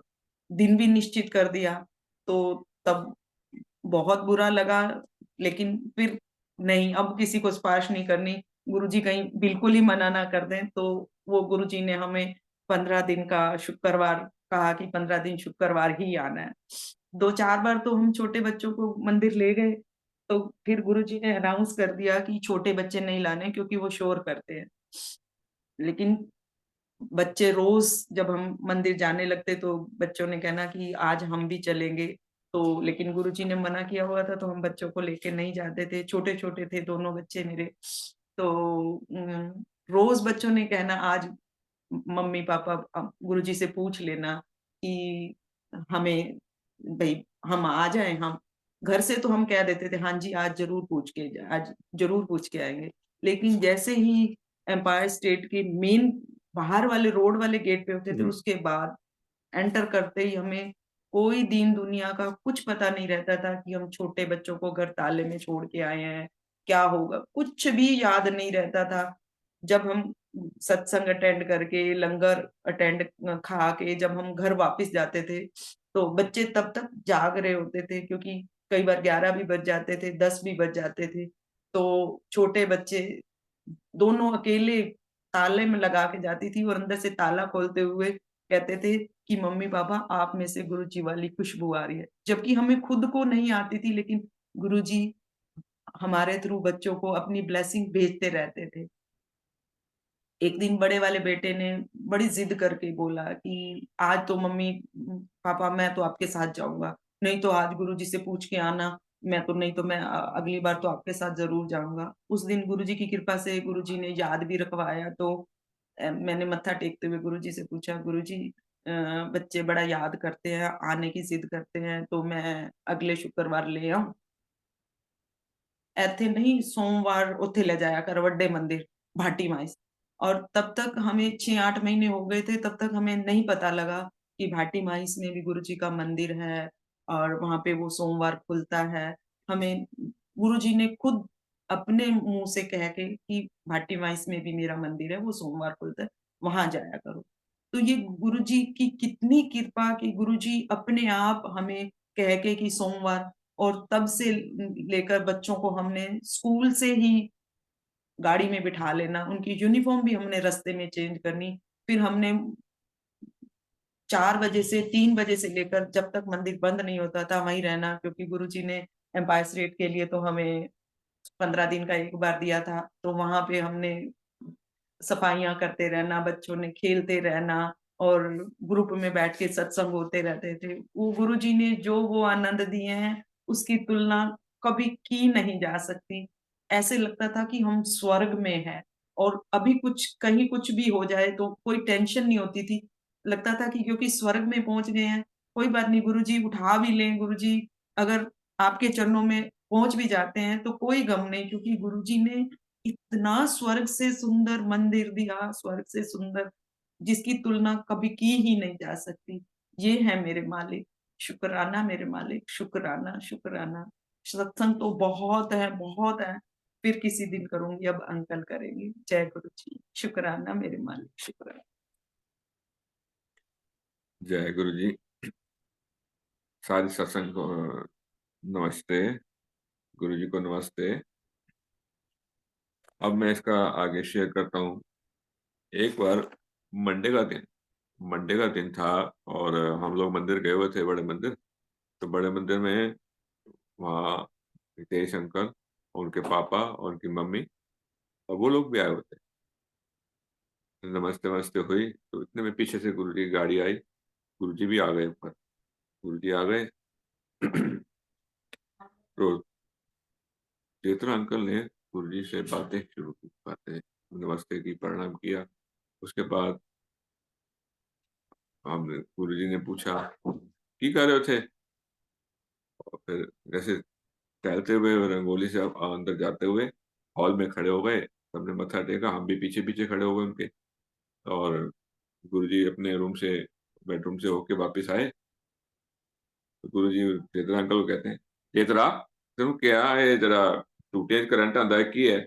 दिन भी निश्चित कर दिया। तो तब बहुत बुरा लगा, लेकिन फिर नहीं, अब किसी को सिफ़ारिश नहीं करनी। गुरुजी कहीं बिल्कुल ही मना ना कर दें, तो वो गुरुजी ने हमें 15 दिन का शुक्रवार कहा कि 15 दिन शुक्रवार ही आना है। 2-4 बार तो हम छोटे बच्चों को मंदिर ले गए, तो फिर गुरुजी ने अनाउंस कर दिया कि छोटे बच्चे नहीं लाने क्योंकि वो शोर करते हैं। लेकिन बच्चे रोज़ जब हम मंदिर जाने लगते तो बच्चों ने कहना कि आज हम भी चलेंगे। तो लेकिन गुरुजी ने मना किया हुआ था तो हम बच्चों को लेके नहीं जाते थे, छोटे-छोटे थे दोनों बच्चे मेरे। तो रोज़ बच्चों ने कहना आज मम्मी पापा गुरुजी से पूछ लेना कि हमें भाई हम आ जाएं। हम घर से तो हम कह देते थे हाँ जी आज जरूर पूछ के आएंगे, लेकिन जैसे ही एम्पायर स्टेट के मेन बाहर वाले रोड वाले गेट पे होते थे, उसके बाद एंटर करते ही हमें कोई दीन दुनिया का कुछ पता नहीं रहता था कि हम छोटे बच्चों को घर ताले में छोड़ के आए हैं, क्या होगा कुछ भी याद नहीं रहता था। जब हम सत्संग अटेंड करके लंगर अटेंड खा के जब हम घर वापस जाते थे, तो बच्चे तब तक जाग रहे होते थे, क्योंकि कई बार 11 भी बज जाते थे, 10 भी बज जाते थे। तो छोटे बच्चे दोनों अकेले ताले में लगा के जाती थी और अंदर से ताला खोलते हुए कहते थे कि मम्मी पापा आप में से गुरुजी वाली खुशबू आ रही है। जबकि हमें खुद को नहीं आती थी, लेकिन गुरुजी हमारे थ्रू बच्चों को अपनी ब्लेसिंग भेजते रहते थे। एक दिन बड़े वाले बेटे ने बड़ी जिद करके बोला कि आज तो मम्मी पापा मैं तो आपके साथ जाऊंगा, नहीं तो आज गुरुजी से पूछ के आना। मैं तो नहीं तो मैं अगली बार तो आपके साथ जरूर जाऊंगा। उस दिन गुरुजी की कृपा से गुरुजी ने याद भी रखवाया। तो मैंने मत्था टेकते हुए गुरुजी से पूछा, गुरुजी बच्चे बड़ा याद करते हैं, आने की जिद करते हैं, तो मैं अगले शुक्रवार ले आऊं? ਇੱਥੇ नहीं सोमवार ਉੱਥੇ ले जाया कर ਵੱਡੇ मंदिर भाटी माई। और तब तक हमें 6-8 महीने हो गए थे, तब तक हमें नहीं पता लगा कि भाटी माइस में भी गुरुजी का मंदिर है और वहाँ पे वो सोमवार खुलता है। हमें गुरुजी ने खुद अपने मुँह से कह के कि भाटी माइस में भी मेरा मंदिर है, वो सोमवार खुलता है, वहाँ जाया करो। तो ये गुरुजी की कितनी कृपा कि गुरुजी अपने आप हमें कह के कि सोमवार। और तब से लेकर बच्चों को हमने स्कूल से ही गाड़ी में बिठा लेना, उनकी यूनिफ़ॉर्म भी हमने रास्ते में चेंज करनी। फिर हमने 4 बजे से 3 बजे से लेकर जब तक मंदिर बंद नहीं होता था वहीं रहना, क्योंकि गुरुजी ने एम्पायर स्टेट के लिए तो हमें 15 दिन का एक बार दिया था। तो वहाँ पे हमने सफाइयाँ करते रहना, बच्चों ने खेलते रहना और ग्रुप में बैठ के सत्संग होते रहते थे। वो गुरुजी ने जो वो आनंद दिए हैं, उसकी तुलना कभी की नहीं जा सकती। ऐसे लगता था कि हम स्वर्ग में हैं और अभी कुछ कहीं कुछ भी हो जाए तो कोई टेंशन नहीं होती थी। लगता था कि क्योंकि स्वर्ग में पहुँच गए हैं, कोई बात नहीं, गुरुजी उठा भी लें, गुरुजी अगर आपके चरणों में पहुँच भी जाते हैं तो कोई गम नहीं, क्योंकि गुरुजी ने इतना स्वर्ग से सुंदर मंदिर दिया, स्वर्ग से सुंदर जिसकी तुलना कभी की ही नहीं जा सकती। ये है मेरे मालिक, शुक्राना मेरे मालिक, शुक्राना, शुक्राना। सत्संग तो बहुत है। फिर किसी दिन करूँगी, अब अंकल करेंगे। जय गुरु जी, शुक्राना मेरे मालिक, शुक्राना।
जय गुरु जी। सारी सत्संग को नमस्ते, गुरु जी को नमस्ते। अब मैं इसका आगे शेयर करता हूँ। एक बार मंडे का दिन था और हम लोग मंदिर गए हुए थे, बड़े मंदिर। तो बड़े मंदिर में वहाँ रितेश अंकल, उनके पापा और उनकी मम्मी और वो लोग भी आए हुए थे। नमस्ते नमस्ते हुई तो इतने में पीछे से गुरु जी की गाड़ी आई, गुरु जी भी आ गए ऊपर। गुरु जी आ गए तो चेतना अंकल ने गुरुजी से बातें शुरू की, नमस्ते की, प्रणाम किया। उसके बाद हमने गुरुजी ने पूछा की कर रहे थे, और फिर जैसे टहलते हुए रंगोली से अंदर जाते हुए हॉल में खड़े हो गए। सबने मत्था टेका, हम भी पीछे पीछे खड़े हो गए उनके। और गुरुजी अपने रूम से, बेडरूम से होके वापस आए तो गुरुजी चेतरा अंकल को कहते हैं, चेतरा तुम क्या है, जरा टूटे करंट आंदा की है,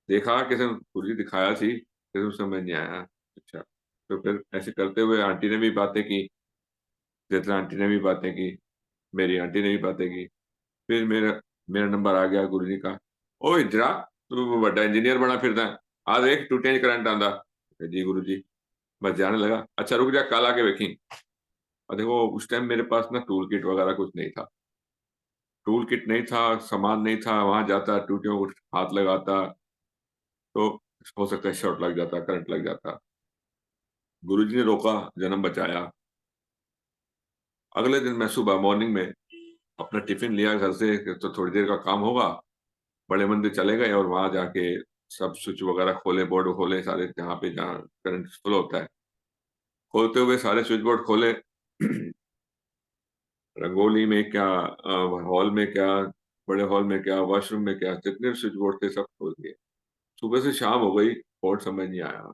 देखा किसी गुरुजी दिखाया सी, किसी समझ नहीं आया। अच्छा, तो फिर ऐसे करते हुए आंटी ने भी बातें की, चेतरा आंटी ने भी बातें की, मेरी आंटी ने भी बातें की। फिर मेरा मेरा नंबर आ गया गुरुजी का। ओ इजरा, तू बड़ा इंजीनियर बना फिरदा है, आ देख टूटे करंट आंदा। जी गुरुजी। बस जाने लगा, अच्छा रुक जा कल आके देखी। और देखो उस टाइम मेरे पास ना टूल किट वगैरह कुछ नहीं था, टूल किट नहीं था, सामान नहीं था। वहां जाता, टूटियों को हाथ लगाता तो हो सकता है शॉर्ट लग जाता, करंट लग जाता। गुरुजी ने रोका, जन्म बचाया। अगले दिन मैं सुबह मॉर्निंग में अपना टिफिन लिया घर से, तो थोड़ी देर का काम होगा, बड़े मंदिर चले गए और वहां जाके सब स्विच वगैरह खोले, बोर्ड खोले सारे, जहाँ करंट फ्लो होता है, खोलते हुए सारे स्विच बोर्ड खोले। रंगोली में क्या, हॉल में क्या, बड़े हॉल में क्या, वॉशरूम में क्या, जितने स्विच बोर्ड थे सब खोल दिए। सुबह से शाम हो गई, बोर्ड समझ नहीं आया।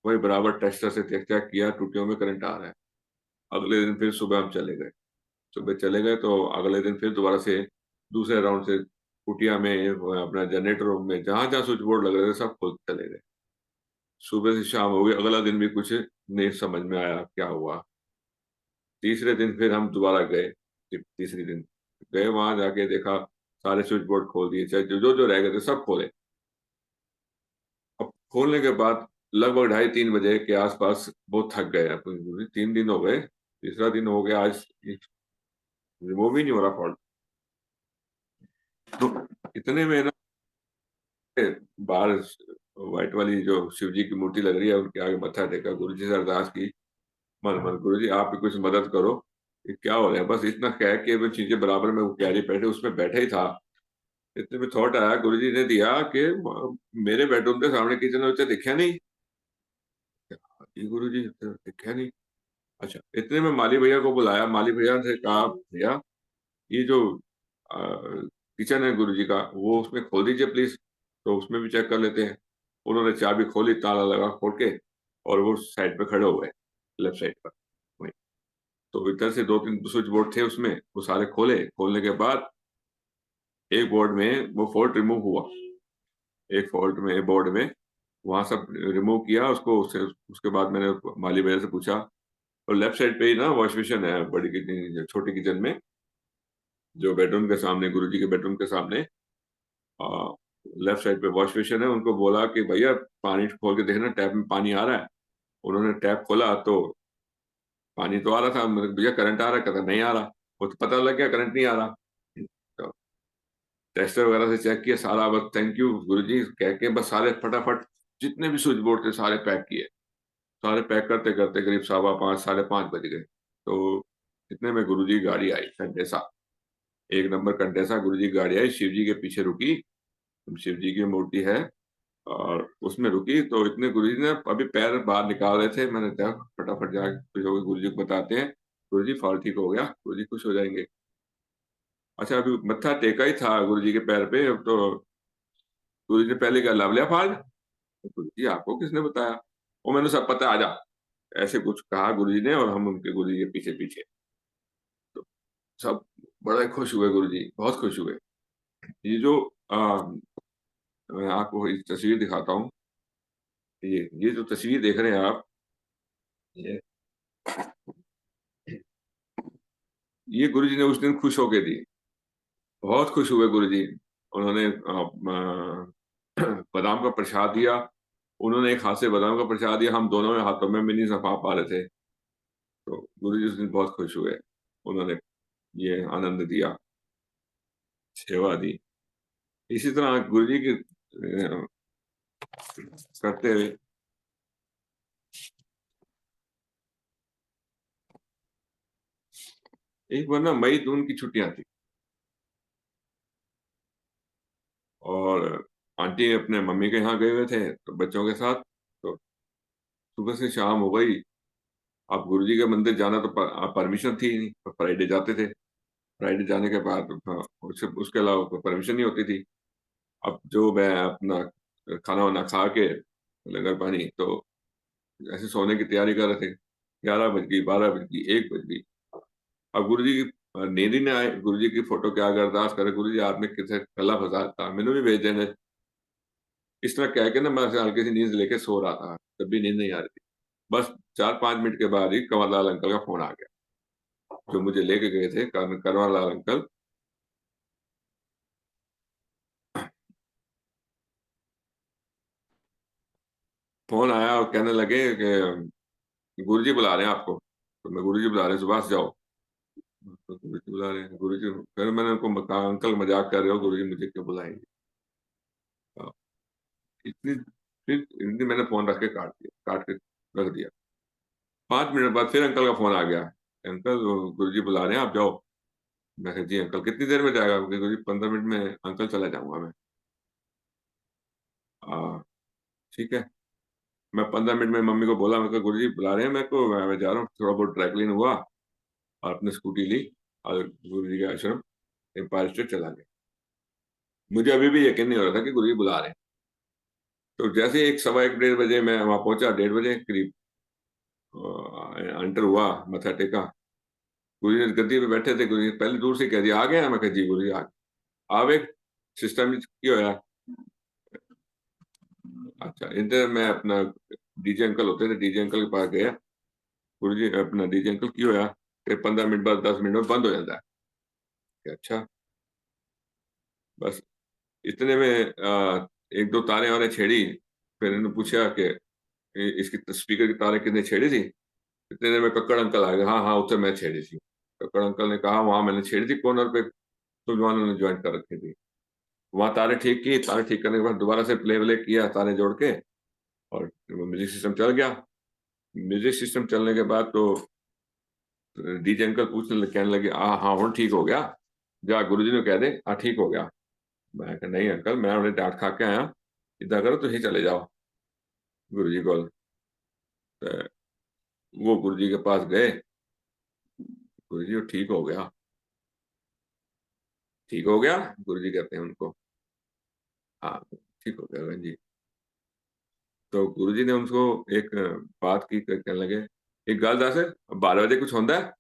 वही बराबर टेस्टर से चेक चेक किया, टूटियों में करंट आ रहा है। अगले दिन फिर सुबह हम चले गए। सुबह चले गए तो अगले दिन फिर दोबारा से दूसरे राउंड से कुटिया में, अपना जनरेटर रूम में, जहां जहां स्विच बोर्ड लग रहे थे सब खोल चले गए। सुबह से शाम हो गई, अगला दिन भी कुछ नहीं समझ में आया क्या हुआ। तीसरे दिन फिर हम दोबारा गए। तीसरे दिन गए, वहां जाके देखा सारे स्विच बोर्ड खोल दिए, चाहे जो जो जो रह गए थे सब खोले। अब खोलने के बाद लगभग 2:30-3 बजे के आसपास बहुत थक गए। 3 दिन हो गए, तीसरा दिन हो गया आज, रिमूव ही नहीं हो रहा फॉल्ट। तो इतने में ना बाहर व्हाइट वाली जो शिव जी की मूर्ति लग रही है, उनके आगे मत्था टेका, गुरु जी से अरदास की, मन मन, गुरु जी आप भी कुछ मदद करो, ये क्या हो रहा है। बस इतना कह के वो चीजें बराबर में, वो कैरी बैठे उसमें बैठे ही था। इतने में थॉट आया, गुरु जी ने दिया कि मेरे बेडरूम के सामने किचन में दिखा नहीं, ये गुरु जी दिखा नहीं। अच्छा, इतने में माली भैया को बुलाया। माली भैया से कहा, भैया ये जो किचन है गुरु जी का, वो उसमें खोल दीजिए प्लीज, तो उसमें भी चेक कर लेते हैं। उन्होंने चाबी खोली, ताला लगा खोल के, और वो साइड पे खड़े हुए, लेफ्ट साइड पर वही। तो इधर से 2-3 स्विच बोर्ड थे उसमें, वो सारे खोले। खोलने के बाद एक बोर्ड में वो फॉल्ट रिमूव हुआ, एक फॉल्ट में बोर्ड में, वहां सब रिमूव किया उसको। उसके बाद मैंने माली भैया से पूछा, और लेफ्ट साइड पे ही ना वॉश बेसिन है, बड़ी किचन, छोटी किचन में, जो बेडरूम के सामने, गुरुजी के बेडरूम के सामने लेफ्ट साइड पे वॉश बेसिन है। उनको बोला कि भैया पानी खोल के देखना, टैप में पानी आ रहा है। उन्होंने टैप खोला तो पानी तो आ रहा था। मैंने, भैया करंट आ रहा है? कहता नहीं आ रहा। वो तो पता लग गया करंट नहीं आ रहा। तो टेस्टर वगैरह से चेक किया सारा, बस थैंक यू गुरुजी कह के बस सारे फटाफट जितने भी स्विच बोर्ड थे सारे पैक किए। सारे पैक करते करते करीब 5:15 5:30 बज गए। तो इतने में गुरुजी की गाड़ी आई, कंटेसा, 1 नंबर कंटेसा गुरुजी की गाड़ी आई, शिव जी के पीछे रुकी। शिव जी की मूर्ति है, और उसमें रुकी। तो इतने गुरुजी ने अभी पैर बाहर निकाल रहे थे, मैंने कहा फटाफट जाके गुरुजी को बताते हैं, गुरुजी फॉल्ट ठीक हो गया, गुरुजी खुश हो जाएंगे। अच्छा, अभी मत्था टेका ही था गुरुजी के पैर पे, अब तो गुरुजी ने पहले क्या लव लिया फाल्ट, गुरुजी आपको किसने बताया? वो मैंने सब पता है, आजा, ऐसे कुछ कहा गुरुजी ने, और हम उनके गुरुजी के पीछे पीछे। तो सब बड़े खुश हुए, गुरुजी बहुत खुश हुए। ये जो मैं आपको एक तस्वीर दिखाता हूँ। ये जो तस्वीर देख रहे हैं आप, ये ये गुरुजी ने उस दिन खुश होके दी, बहुत खुश हुए गुरुजी। उन्होंने बादाम का प्रसाद दिया। उन्होंने एक हाथ से बादाम का प्रसाद दिया, हम दोनों में हाथों में नहीं सफा पा रहे थे। तो गुरुजी उस दिन बहुत खुश हुए, उन्होंने ये आनंद दिया, सेवा दी। इसी तरह गुरुजी की करते हुए एक बार ना मई जून की छुट्टियां थी, और आंटी अपने मम्मी के यहाँ गए हुए थे तो बच्चों के साथ। तो सुबह से शाम हो गई। अब गुरुजी के मंदिर जाना तो परमिशन थी नहीं, तो फ्राइडे जाते थे। फ्राइडे जाने के बाद उसके अलावा परमिशन नहीं होती थी। अब जो मैं अपना खाना वाना खा के, लंगर पानी, तो ऐसे सोने की तैयारी कर रहे थे। 11 बज गई, 12 बज गई, 1 बज गई। अब गुरु जी की नींद ही नहीं आए। गुरु जी की फोटो के आगे अरदास करे, गुरु जी आपने किसे कला फसा था, मैंने भी भेज देने। इस तरह कह के ना मैं हल्की सी नींद लेके सो रहा था, तब भी नींद नहीं आ रही थी। बस 4-5 मिनट के बाद ही कंवरलाल अंकल का फोन आ गया, जो मुझे लेके गए थे, कंवरलाल अंकल। फोन आया और कहने लगे कि गुरु जी बुला रहे हैं आपको। तो मैं, गुरु जी बुला रहे हैं, सुभाष जाओ। तो गुरु जी बुला रहे हैं, गुरु जी। फिर मैंने उनको कहा, अंकल मजाक कर रहे हो, गुरु जी मुझे क्यों बुलाएंगे? हाँ, इतनी फिर इतनी मैंने फोन रख के काट के रख दिया। 5 मिनट बाद फिर अंकल का फोन आ गया, अंकल गुरु जी बुला रहे हैं आप जाओ। मैं कहा जी अंकल कितनी देर में जाएगा? गुरु जी 15 मिनट में अंकल चला जाऊंगा मैं। ठीक है। मैं 15 मिनट में मम्मी को बोला, मैं कहा गुरुजी बुला रहे हैं मेरे को, मैं जा रहा हूँ, थोड़ा बहुत ड्राई क्लीन हुआ और अपनी स्कूटी ली और गुरुजी के आश्रम एम्पायर स्टेट चला गया। मुझे अभी भी यकीन नहीं हो रहा था कि गुरुजी बुला रहे हैं। तो जैसे 1, सवा 1, 1:30 बजे मैं वहां पहुंचा, 1:30 बजे करीब एंटर हुआ, मत्था टेका। गुरुजी ने गद्दी पे बैठे थे, गुरुजी ने पहले दूर से कह दिया आ गए हैं। मैं कहा जी गुरुजी आ गए। आवे सिस्टम की होया। अच्छा, इधर मैं अपना डीजे अंकल होते थे, डीजे अंकल के पास गया। गुरुजी अपना डीजे अंकल की होया कि 15 मिनट बाद 10 मिनट में बंद हो जाता है कि अच्छा। बस इतने में 1-2 तारें और छेड़ी। फिर इन्होंने पूछा कि इसकी स्पीकर की तारें कितने छेड़ी थी। इतने देर में कक्कड़ अंकल आ गए। हाँ हाँ उसे मैं छेड़ी थी। कक्कड़ अंकल ने कहा वहां मैंने छेड़ी थी कॉर्नर पे, तो जवानों ने ज्वाइन कर रखी थी। वहां तारे ठीक की, तारे ठीक करने के बाद दोबारा से प्ले व्ले किया तारे जोड़ के, और म्यूजिक सिस्टम चल गया। म्यूजिक सिस्टम चलने के बाद तो डीजे अंकल कहने लगे हाँ हुण ठीक हो गया, जा गुरुजी ने कह दे हाँ ठीक हो गया। मैं कहा नहीं अंकल, मैं उन्हें डांट खा के आया, इदा करो तुम चले जाओ गुरुजी को। वो गुरुजी के पास गए। गुरुजी वो ठीक हो गया। ठीक हो गया गुरुजी कहते हैं उनको। हाँ ठीक हो गया बहन जी। तो गुरुजी ने उनको एक बात की, कहने लगे एक गल दस 12 बजे कुछ होंदा है।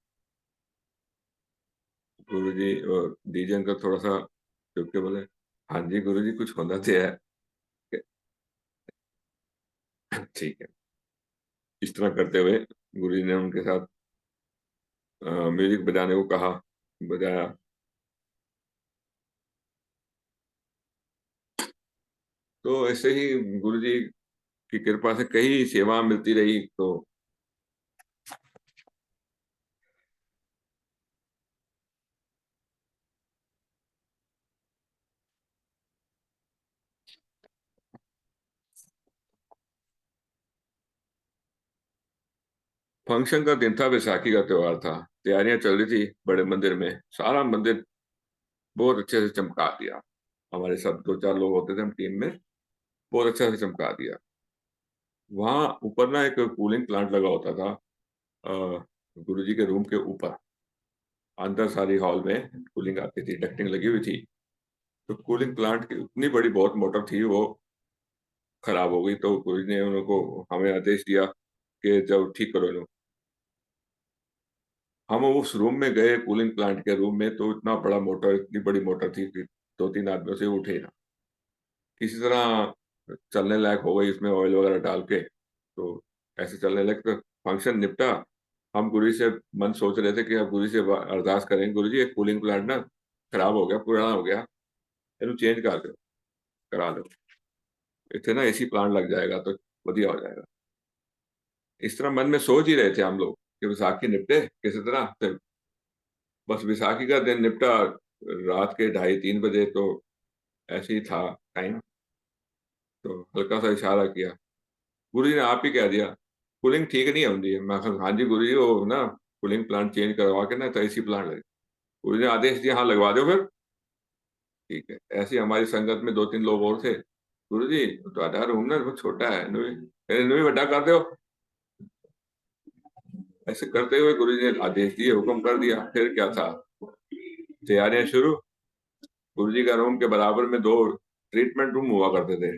गुरुजी और डीजे अंकल थोड़ा सा चुप के बोले हाँ जी गुरुजी कुछ होंदा तो है। ठीक है। इस तरह करते हुए गुरुजी ने उनके साथ म्यूजिक बजाने को कहा, बजाया। तो ऐसे ही गुरुजी की कृपा से कई सेवा मिलती रही। तो फंक्शन का दिन था, बैसाखी का त्योहार था। तैयारियां चल रही थी बड़े मंदिर में। सारा मंदिर बहुत अच्छे से चमका दिया। हमारे सब 2-4 लोग होते थे हम टीम में, बहुत अच्छा से चमका दिया। वहां ऊपर ना एक कूलिंग प्लांट लगा होता था गुरुजी के रूम के ऊपर। अंदर सारी हॉल में कूलिंग आती थी, डक्टिंग लगी हुई थी। तो कूलिंग प्लांट की उतनी बड़ी बहुत मोटर थी, वो खराब हो गई। तो गुरुजी ने उनको हमें आदेश दिया कि जब ठीक करो इन्हें। हम उस रूम में गए, कूलिंग प्लांट के रूम में, तो इतना बड़ा मोटर, इतनी बड़ी मोटर थी कि 2-3 आदमियों से उठे ना। किसी तरह चलने लायक हो गई, उसमें ऑयल वगैरह डाल के, तो ऐसे चलने लायक। तो फंक्शन निपटा। हम गुरु से मन सोच रहे थे कि अब गुरु से अरदास करेंगे, गुरु जी एक कूलिंग प्लांट ना खराब हो गया, पुराना हो गया, इन्हें चेंज कर दो, करा दो, इतने ना एसी प्लांट लग जाएगा तो बढ़िया हो जाएगा। इस तरह मन में सोच ही रहे थे हम लोग कि विसाखी निपटे किसी तरह। तो बस विसाखी का दिन निपटा रात के 2:30-3 बजे। तो ऐसे ही था टाइम। तो हल्का सा इशारा किया, गुरुजी ने आप ही कह दिया कूलिंग ठीक नहीं होती है। मैं कहा हाँ जी गुरुजी, वो ना कूलिंग प्लांट चेंज करवा के ना तो एसी प्लांट लगे। गुरुजी ने आदेश दिया हाँ लगवा दो फिर। ठीक है। ऐसे ही हमारी संगत में 2-3 लोग और थे। गुरुजी ਤੁਹਾਡਾ रूम ना बहुत छोटा है, इन्हें भी बड़ा कर दो। ऐसे करते हुए गुरुजी ने आदेश दिए, हुक्म कर दिया। फिर क्या था, तैयारियां शुरू। गुरुजी का रूम के बराबर में 2 ट्रीटमेंट रूम हुआ करते थे,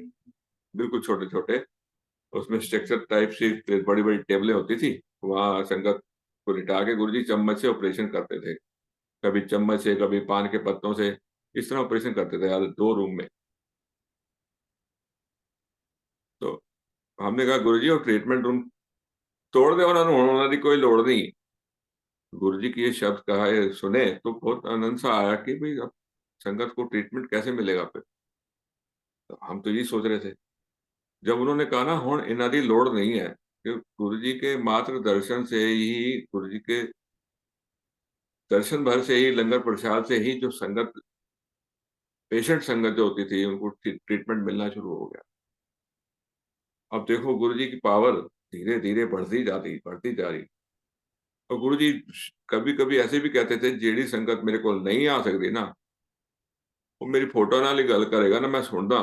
बिल्कुल छोटे छोटे। उसमें स्ट्रक्चर टाइप से बड़ी बड़ी टेबलें होती थी। वहां संगत को लिटा के गुरुजी चम्मच से ऑपरेशन करते थे। कभी चम्मच से, कभी पान के पत्तों से, इस तरह ऑपरेशन करते थे यार 2 रूम में। तो हमने कहा गुरुजी वो ट्रीटमेंट रूम तोड़ दे, उन्होंने कोई लोड़ नहीं। गुरुजी की ये शब्द कहा, ये सुने तो बहुत आनंद सा आया कि भाई अब संगत को ट्रीटमेंट कैसे मिलेगा फिर। तो हम तो यही सोच रहे थे। जब उन्होंने कहा ना हुण इन्हां दी लोड़ नहीं है, कि गुरुजी के मात्र दर्शन से ही, गुरुजी के दर्शन भर से ही, लंगर प्रसाद से ही जो संगत, पेशेंट संगत जो होती थी, उनको ट्रीटमेंट मिलना शुरू हो गया। अब देखो गुरुजी की पावर धीरे धीरे बढ़ती जा रही। और गुरुजी कभी कभी ऐसे भी कहते थे जेड़ी संगत मेरे को नहीं आ सकती ना, वो मेरी फोटो नाल ही गल करेगा ना, मैं सुनदा।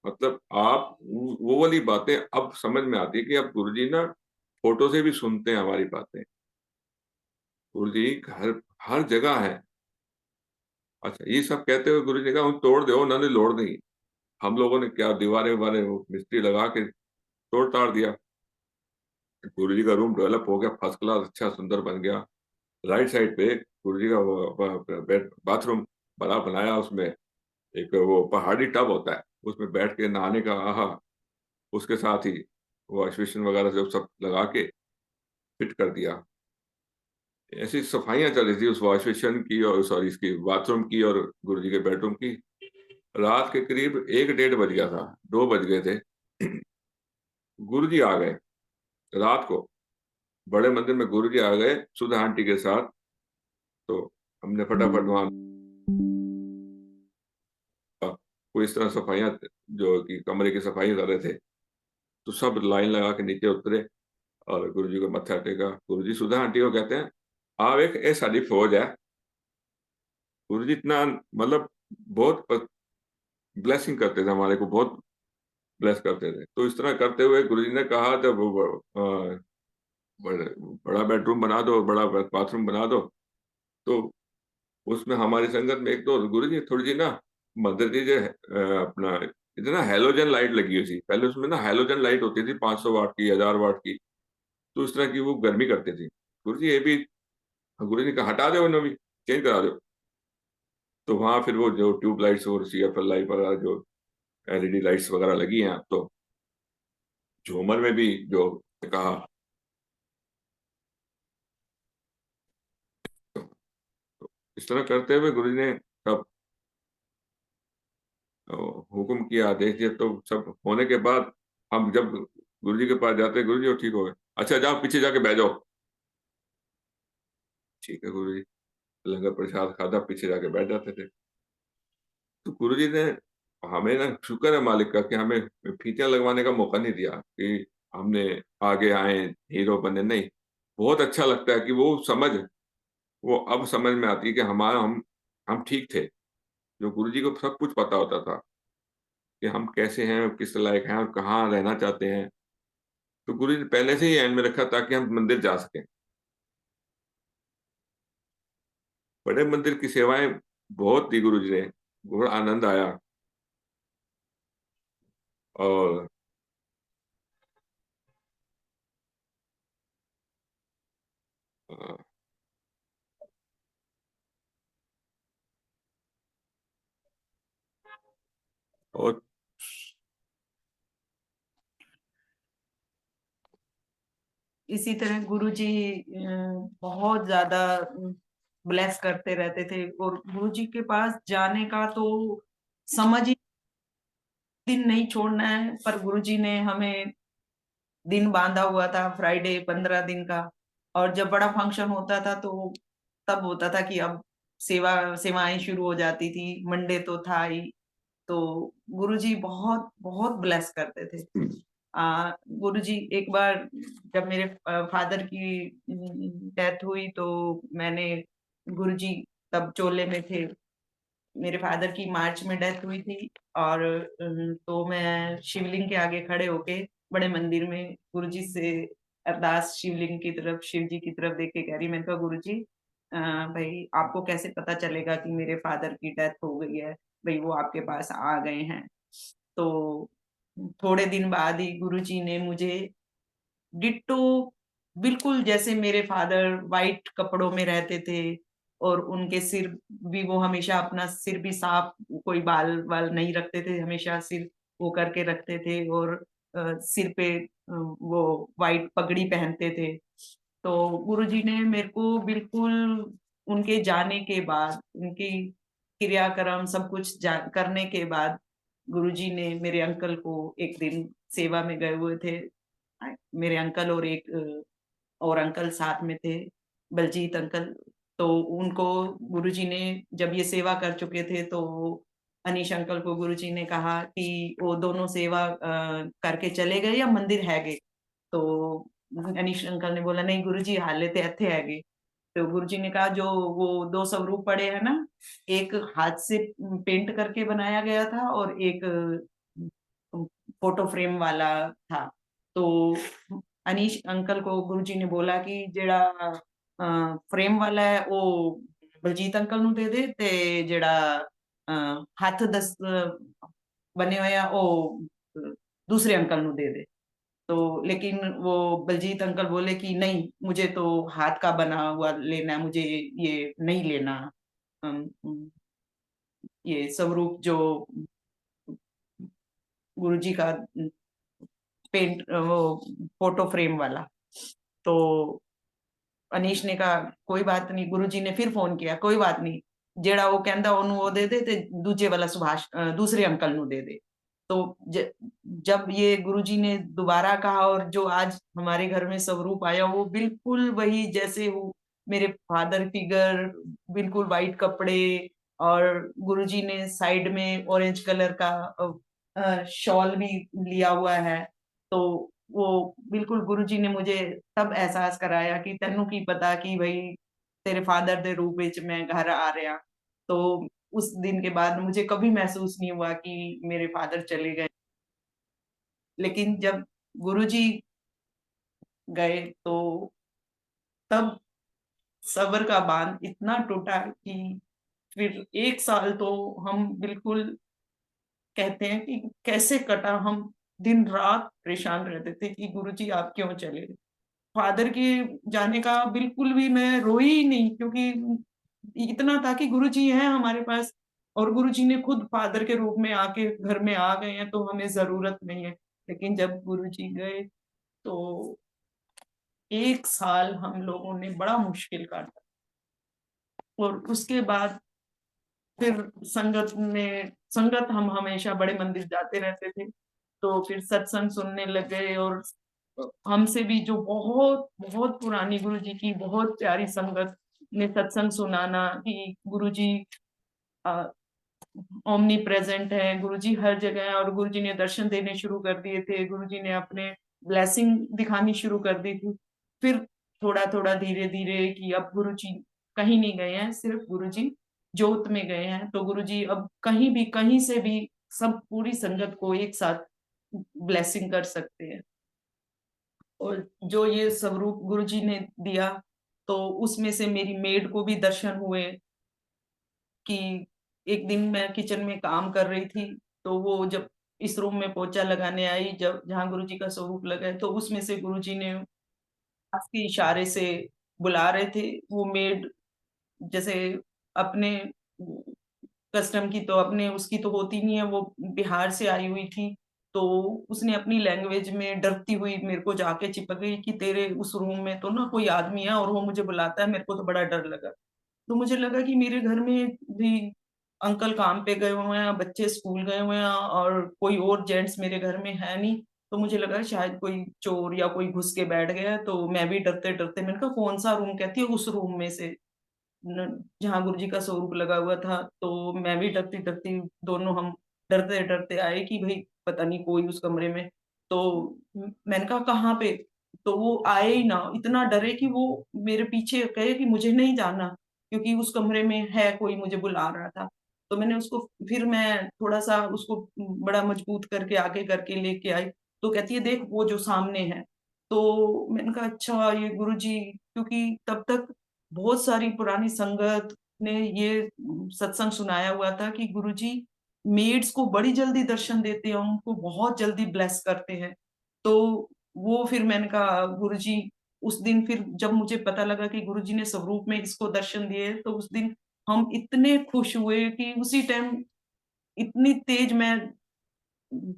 मतलब आप वो वाली बातें अब समझ में आती है कि अब गुरुजी ना फ़ोटो से भी सुनते हैं हमारी बातें। गुरुजी हर हर जगह हैं। अच्छा ये सब कहते हुए गुरुजी ने कहा तोड़ दो, उन्होंने लोड़ नहीं। हम लोगों ने क्या दीवारें-विवारें वो मिस्त्री लगा के तोड़-ताड़ दिया। गुरुजी का रूम डेवलप हो गया, फर्स्ट क्लास अच्छा सुंदर बन गया। राइट साइड पे गुरुजी का वो बेड बाथरूम बड़ा बनाया, उसमें एक वो पहाड़ी टब होता है, उसमें बैठ के नहाने का आहा! उसके साथ ही वॉश बेसिन वगैरह जो सब लगा के फिट कर दिया। ऐसी सफाइयाँ चल रही थी उस वॉश बेसिन की और सॉरी इसकी बाथरूम की और गुरुजी के बेडरूम की। रात के करीब 1 डेढ़ बज गया था, 2 बज गए थे। गुरुजी आ गए रात को, बड़े मंदिर में गुरुजी आ गए सुधा आंटी के साथ, तो हमने फटाफट वहाँ कोई इस तरह सफाइयाँ जो कि कमरे की सफाई कर रहे थे, तो सब लाइन लगा के नीचे उतरे और गुरुजी को मत्था टेका। गुरुजी सुधा आंटी को कहते हैं, "आप एक ये साडी फौज है।" गुरुजी इतना मतलब बहुत ब्लेसिंग करते थे हमारे को, बहुत ब्लेस करते थे। तो इस तरह करते हुए गुरुजी ने कहा जब बड़े बड़ा बेडरूम बना दो, बड़ा बाथरूम बना दो, तो उसमें हमारी संगत में एक तो गुरुजी थोड़ी-सी ना मंदिर की जो अपना इतना हैलोजन लाइट लगी हुई थी। पहले उसमें ना हैलोजन लाइट होती थी 500 वाट की, 1000 वाट की, तो इस तरह की वो गर्मी करती थी। गुरुजी ये भी गुरुजी ने कहा हटा दो इन्हें भी, चेंज करा दो। तो वहाँ फिर वो जो ट्यूब लाइट्स और सीएफएल लाइट वगैरह जो एलईडी लाइट्स वगैरह लगी हैं अब तो, झूमर में भी जो कहा तो इस तरह करते हुए गुरुजी ने तब हुक्म किया, आदेश दिया तो सब होने के बाद हम जब गुरुजी के पास जाते, गुरुजी वो ठीक हो गए। अच्छा जाओ पीछे जाके बैठ जाओ। ठीक है गुरुजी, लंगर प्रसाद खाधा, पीछे जाके बैठ जाते थे। तो गुरुजी ने हमें ना शुक्र है मालिक का कि हमें फीतियाँ लगवाने का मौका नहीं दिया कि हमने आगे आए, हीरो बने, नहीं। बहुत अच्छा लगता है कि वो समझ वो अब समझ में आती है कि हमारा हम ठीक थे। जो गुरुजी को सब कुछ पता होता था कि हम कैसे हैं, किस लायक हैं और कहाँ रहना चाहते हैं। तो गुरुजी ने पहले से ही एंड में रखा ताकि हम मंदिर जा सकें। बड़े मंदिर की सेवाएँ बहुत दी गुरुजी ने, बहुत आनंद आया और अ, और
इसी तरह गुरुजी बहुत ज्यादा ब्लेस करते रहते थे, और गुरुजी के पास जाने का तो समझ ही दिन नहीं छोड़ना है। पर गुरुजी ने हमें दिन बांधा हुआ था, फ्राइडे 15 दिन का। और जब बड़ा फंक्शन होता था तो तब होता था कि अब सेवाएं शुरू हो जाती थी। मंडे तो था ही। तो गुरुजी बहुत बहुत ब्लेस करते थे।
हुँ,
गुरुजी एक बार जब मेरे फादर की डेथ हुई तो मैंने गुरुजी तब चोले में थे। मेरे फादर की मार्च में डेथ हुई थी। और तो मैं शिवलिंग के आगे खड़े होके बड़े मंदिर में गुरुजी से अरदास, शिवलिंग की तरफ, शिव जी की तरफ देख के कह रही, मैंने कहा गुरुजी भाई आपको कैसे पता चलेगा कि मेरे फादर की डेथ हो गई है? भाई वो आपके पास आ गए हैं। तो थोड़े दिन बाद ही गुरुजी ने मुझे डिट्टो बिल्कुल जैसे मेरे फादर व्हाइट कपड़ों में रहते थे, और उनके सिर भी वो हमेशा अपना सिर भी साफ, कोई बाल-वाल नहीं रखते थे, हमेशा सिर वो करके रखते थे। और सिर पे वो व्हाइट पगड़ी पहनते थे। तो गुरुजी ने मेरे को बिल्कुल उनके जाने के बाद, उनकी क्रियाक्रम सब कुछ करने के बाद, गुरुजी ने मेरे अंकल को एक दिन सेवा में गए हुए थे। मेरे अंकल और एक और अंकल साथ में थे, बलजीत अंकल। तो उनको गुरुजी ने जब ये सेवा कर चुके थे तो अनीश अंकल को गुरुजी ने कहा कि वो दोनों सेवा करके चले गए या मंदिर हैगे? तो अनीश अंकल ने बोला नहीं गुरुजी हाले ते इत्थे हैगे। तो गुरुजी ने कहा जो वो 2 स्वरूप पड़े हैं ना, एक हाथ से पेंट करके बनाया गया था और एक फोटो फ्रेम वाला था। तो अनीश अंकल को गुरुजी ने बोला कि जेड़ा फ्रेम वाला है वो बलजीत अंकल ਨੂੰ ਦੇ ਦੇ ਤੇ ਜਿਹੜਾ ਹੱਥ ਦਸ बने हुए हैं वो दूसरे अंकल ਨੂੰ दे दे। तो लेकिन वो बलजीत अंकल बोले कि नहीं, मुझे तो हाथ का बना हुआ लेना है, मुझे ये नहीं लेना। अम, ये स्वरूप जो गुरुजी का पेंट वो फोटो फ्रेम वाला। तो अनीश ने कहा कोई बात नहीं। गुरुजी ने फिर फोन किया, कोई बात नहीं, जेड़ा वो कहंदा ओनू वो दे दे ते दूजे वाला सुभाष दूसरे अंकल नु दे दे। तो जब ये गुरुजी ने दोबारा कहा और जो आज हमारे घर में स्वरूप आया वो बिल्कुल वही जैसे वो मेरे फादर फिगर, बिल्कुल वाइट कपड़े, और गुरुजी ने साइड में ऑरेंज कलर का शॉल भी लिया हुआ है। तो वो बिल्कुल गुरुजी ने मुझे तब एहसास कराया कि तेनू की पता कि भाई तेरे फादर दे रूप विच मैं घर आ रहा। तो उस दिन के बाद मुझे कभी महसूस नहीं हुआ कि मेरे फादर चले गए। लेकिन जब गुरुजी गए तो तब सब्र का बांध इतना टूटा कि फिर 1 साल तो हम बिल्कुल कहते हैं कि कैसे कटा। हम दिन रात परेशान रहते थे कि गुरुजी आप क्यों चले गए। फादर के जाने का बिल्कुल भी मैं रोई ही नहीं, क्योंकि इतना था कि गुरुजी हैं हमारे पास और गुरुजी ने खुद फादर के रूप में आके घर में आ गए हैं, तो हमें ज़रूरत नहीं है। लेकिन जब गुरुजी गए तो 1 साल हम लोगों ने बड़ा मुश्किल काटा और उसके बाद फिर संगत हम हमेशा बड़े मंदिर जाते रहते थे। तो फिर सत्संग सुनने लग गए और हमसे भी जो बहुत बहुत पुरानी गुरुजी की बहुत प्यारी संगत ने सत्संग सुनाना कि गुरुजी ओमनी प्रेजेंट है, गुरुजी हर जगह है। और गुरुजी ने दर्शन देने शुरू कर दिए थे, गुरुजी ने अपने ब्लेसिंग दिखानी शुरू कर दी थी। फिर थोड़ा थोड़ा धीरे धीरे कि अब गुरुजी कहीं नहीं गए हैं, सिर्फ गुरुजी जोत में गए हैं। तो गुरुजी अब कहीं भी कहीं से भी सब पूरी संगत को एक साथ ब्लेसिंग कर सकते हैं। और जो ये स्वरूप गुरुजी ने दिया तो उसमें से मेरी मेड को भी दर्शन हुए कि एक दिन मैं किचन में काम कर रही थी, तो वो जब इस रूम में पोछा लगाने आई, जब जहाँ गुरुजी का स्वरूप लगा है, तो उसमें से गुरुजी ने हाथ के इशारे से बुला रहे थे। वो मेड जैसे अपने कस्टम की तो अपने उसकी तो होती नहीं है, वो बिहार से आई हुई थी। तो उसने अपनी लैंग्वेज में डरती हुई मेरे को जाके चिपक गई कि तेरे उस रूम में तो ना कोई आदमी है और वो मुझे बुलाता है, मेरे को तो बड़ा डर लगा। तो मुझे लगा कि मेरे घर में भी अंकल काम पे गए हुए हैं, बच्चे स्कूल गए हुए हैं और कोई और जेंट्स मेरे घर में है नहीं। तो मुझे लगा शायद कोई चोर या कोई घुस के बैठ गया है। तो मैं भी डरते-डरते मैंने कहा कौन-सा रूम? कहती है उस रूम में से जहाँ गुरुजी का स्वरूप लगा हुआ था। तो मैं भी डरती-डरती दोनों हम डरते-डरते आए कि भई पता नहीं कोई उस कमरे में। तो मैंने कहा कहाँ पे? तो वो आए ही ना, इतना डरे कि वो मेरे पीछे कहे कि मुझे नहीं जाना, क्योंकि उस कमरे में है कोई मुझे बुला रहा था। तो मैंने उसको फिर मैं थोड़ा-सा उसको बड़ा मजबूत करके आगे करके लेके आई। तो कहती है देख वो जो सामने है। तो मैंने कहा अच्छा ये गुरुजी, क्योंकि तब तक बहुत सारी पुरानी संगत ने ये सत्संग सुनाया हुआ था कि गुरुजी मेड्स को बड़ी जल्दी दर्शन देते हैं, उनको बहुत जल्दी ब्लेस करते हैं। तो वो फिर मैंने कहा गुरुजी, उस दिन फिर जब मुझे पता लगा कि गुरुजी ने स्वरूप में इसको दर्शन दिए, तो उस दिन हम इतने खुश हुए कि उसी टाइम इतनी तेज मैं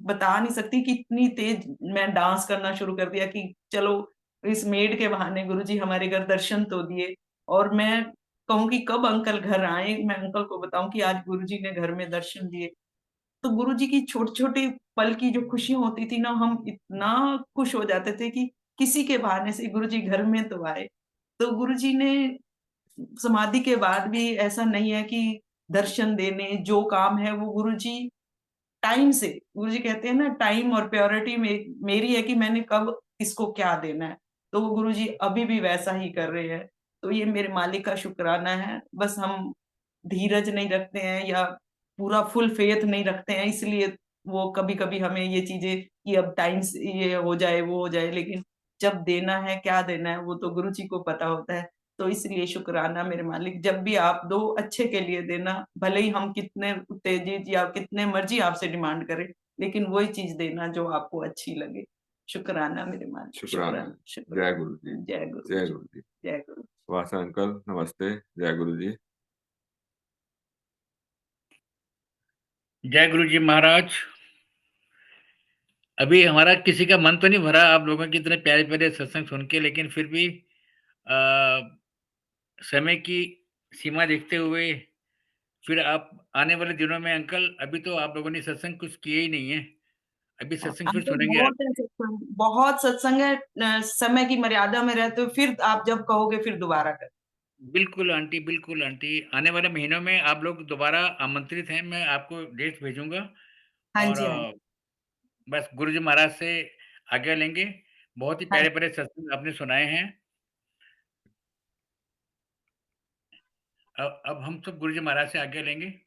बता नहीं सकती कि इतनी तेज मैं डांस करना शुरू कर दिया कि चलो इस मेड के बहाने गुरुजी हमारे घर दर्शन तो दिए। और मैं कहूँ कि कब अंकल घर आए, मैं अंकल को बताऊँ कि आज गुरुजी ने घर में दर्शन दिए। तो गुरुजी की छोटी-छोटी पल की जो खुशियाँ होती थी ना, हम इतना खुश हो जाते थे कि किसी के बहाने से गुरुजी घर में तो आए। तो गुरुजी ने समाधि के बाद भी ऐसा नहीं है कि दर्शन देने जो काम है वो गुरुजी टाइम से, गुरुजी कहते हैं ना टाइम और प्रायोरिटी मेरी है कि मैंने कब किसको क्या देना है। तो वो गुरुजी अभी भी वैसा ही कर रहे हैं। तो ये मेरे मालिक का शुक्राना है। बस हम धीरज नहीं रखते हैं या पूरा फुल फेथ नहीं रखते हैं, इसलिए वो कभी-कभी हमें ये चीज़ें कि अब टाइम से ये हो जाए वो हो जाए, लेकिन जब देना है क्या देना है वो तो गुरु जी को पता होता है। तो इसलिए शुक्राना मेरे मालिक, जब भी आप दो अच्छे के लिए देना, भले ही हम कितने उत्तेजित या कितने मर्जी आपसे डिमांड करें, लेकिन वही चीज देना जो आपको अच्छी लगे। शुक्राना मेरे मालिक,
शुक्राना।
शुक्राना
जय
शुक्राना।
गुरु जी।
जय गुरु
जय
जी,
गुरु जी।
जय गुरु।
वासा अंकल नमस्ते। जय गुरु जी।
जय गुरु जी महाराज। अभी हमारा किसी का मन तो नहीं भरा आप लोगों के इतने प्यारे-प्यारे सत्संग सुन के, लेकिन फिर भी समय की सीमा देखते हुए फिर आप आने वाले दिनों में अंकल, अभी तो आप लोगों ने सत्संग कुछ किए ही नहीं है। अभी सत्संग फिर
अंकल
सुनेंगे।
बहुत है सत्संग, बहुत सत्संग है। समय की मर्यादा में रहते हुए फिर आप जब कहोगे फिर दोबारा कर।
बिल्कुल आंटी, बिल्कुल आंटी। आने वाले महीनों में आप लोग दोबारा आमंत्रित हैं, मैं आपको डेट्स भेजूँगा
हाँ
और
जी, हाँ जी।
बस गुरु जी महाराज से आज्ञा लेंगे। बहुत ही
हाँ जी।
प्यारे-प्यारे सत्संग आपने सुनाए हैं। अब हम सब गुरु जी महाराज से आज्ञा लेंगे।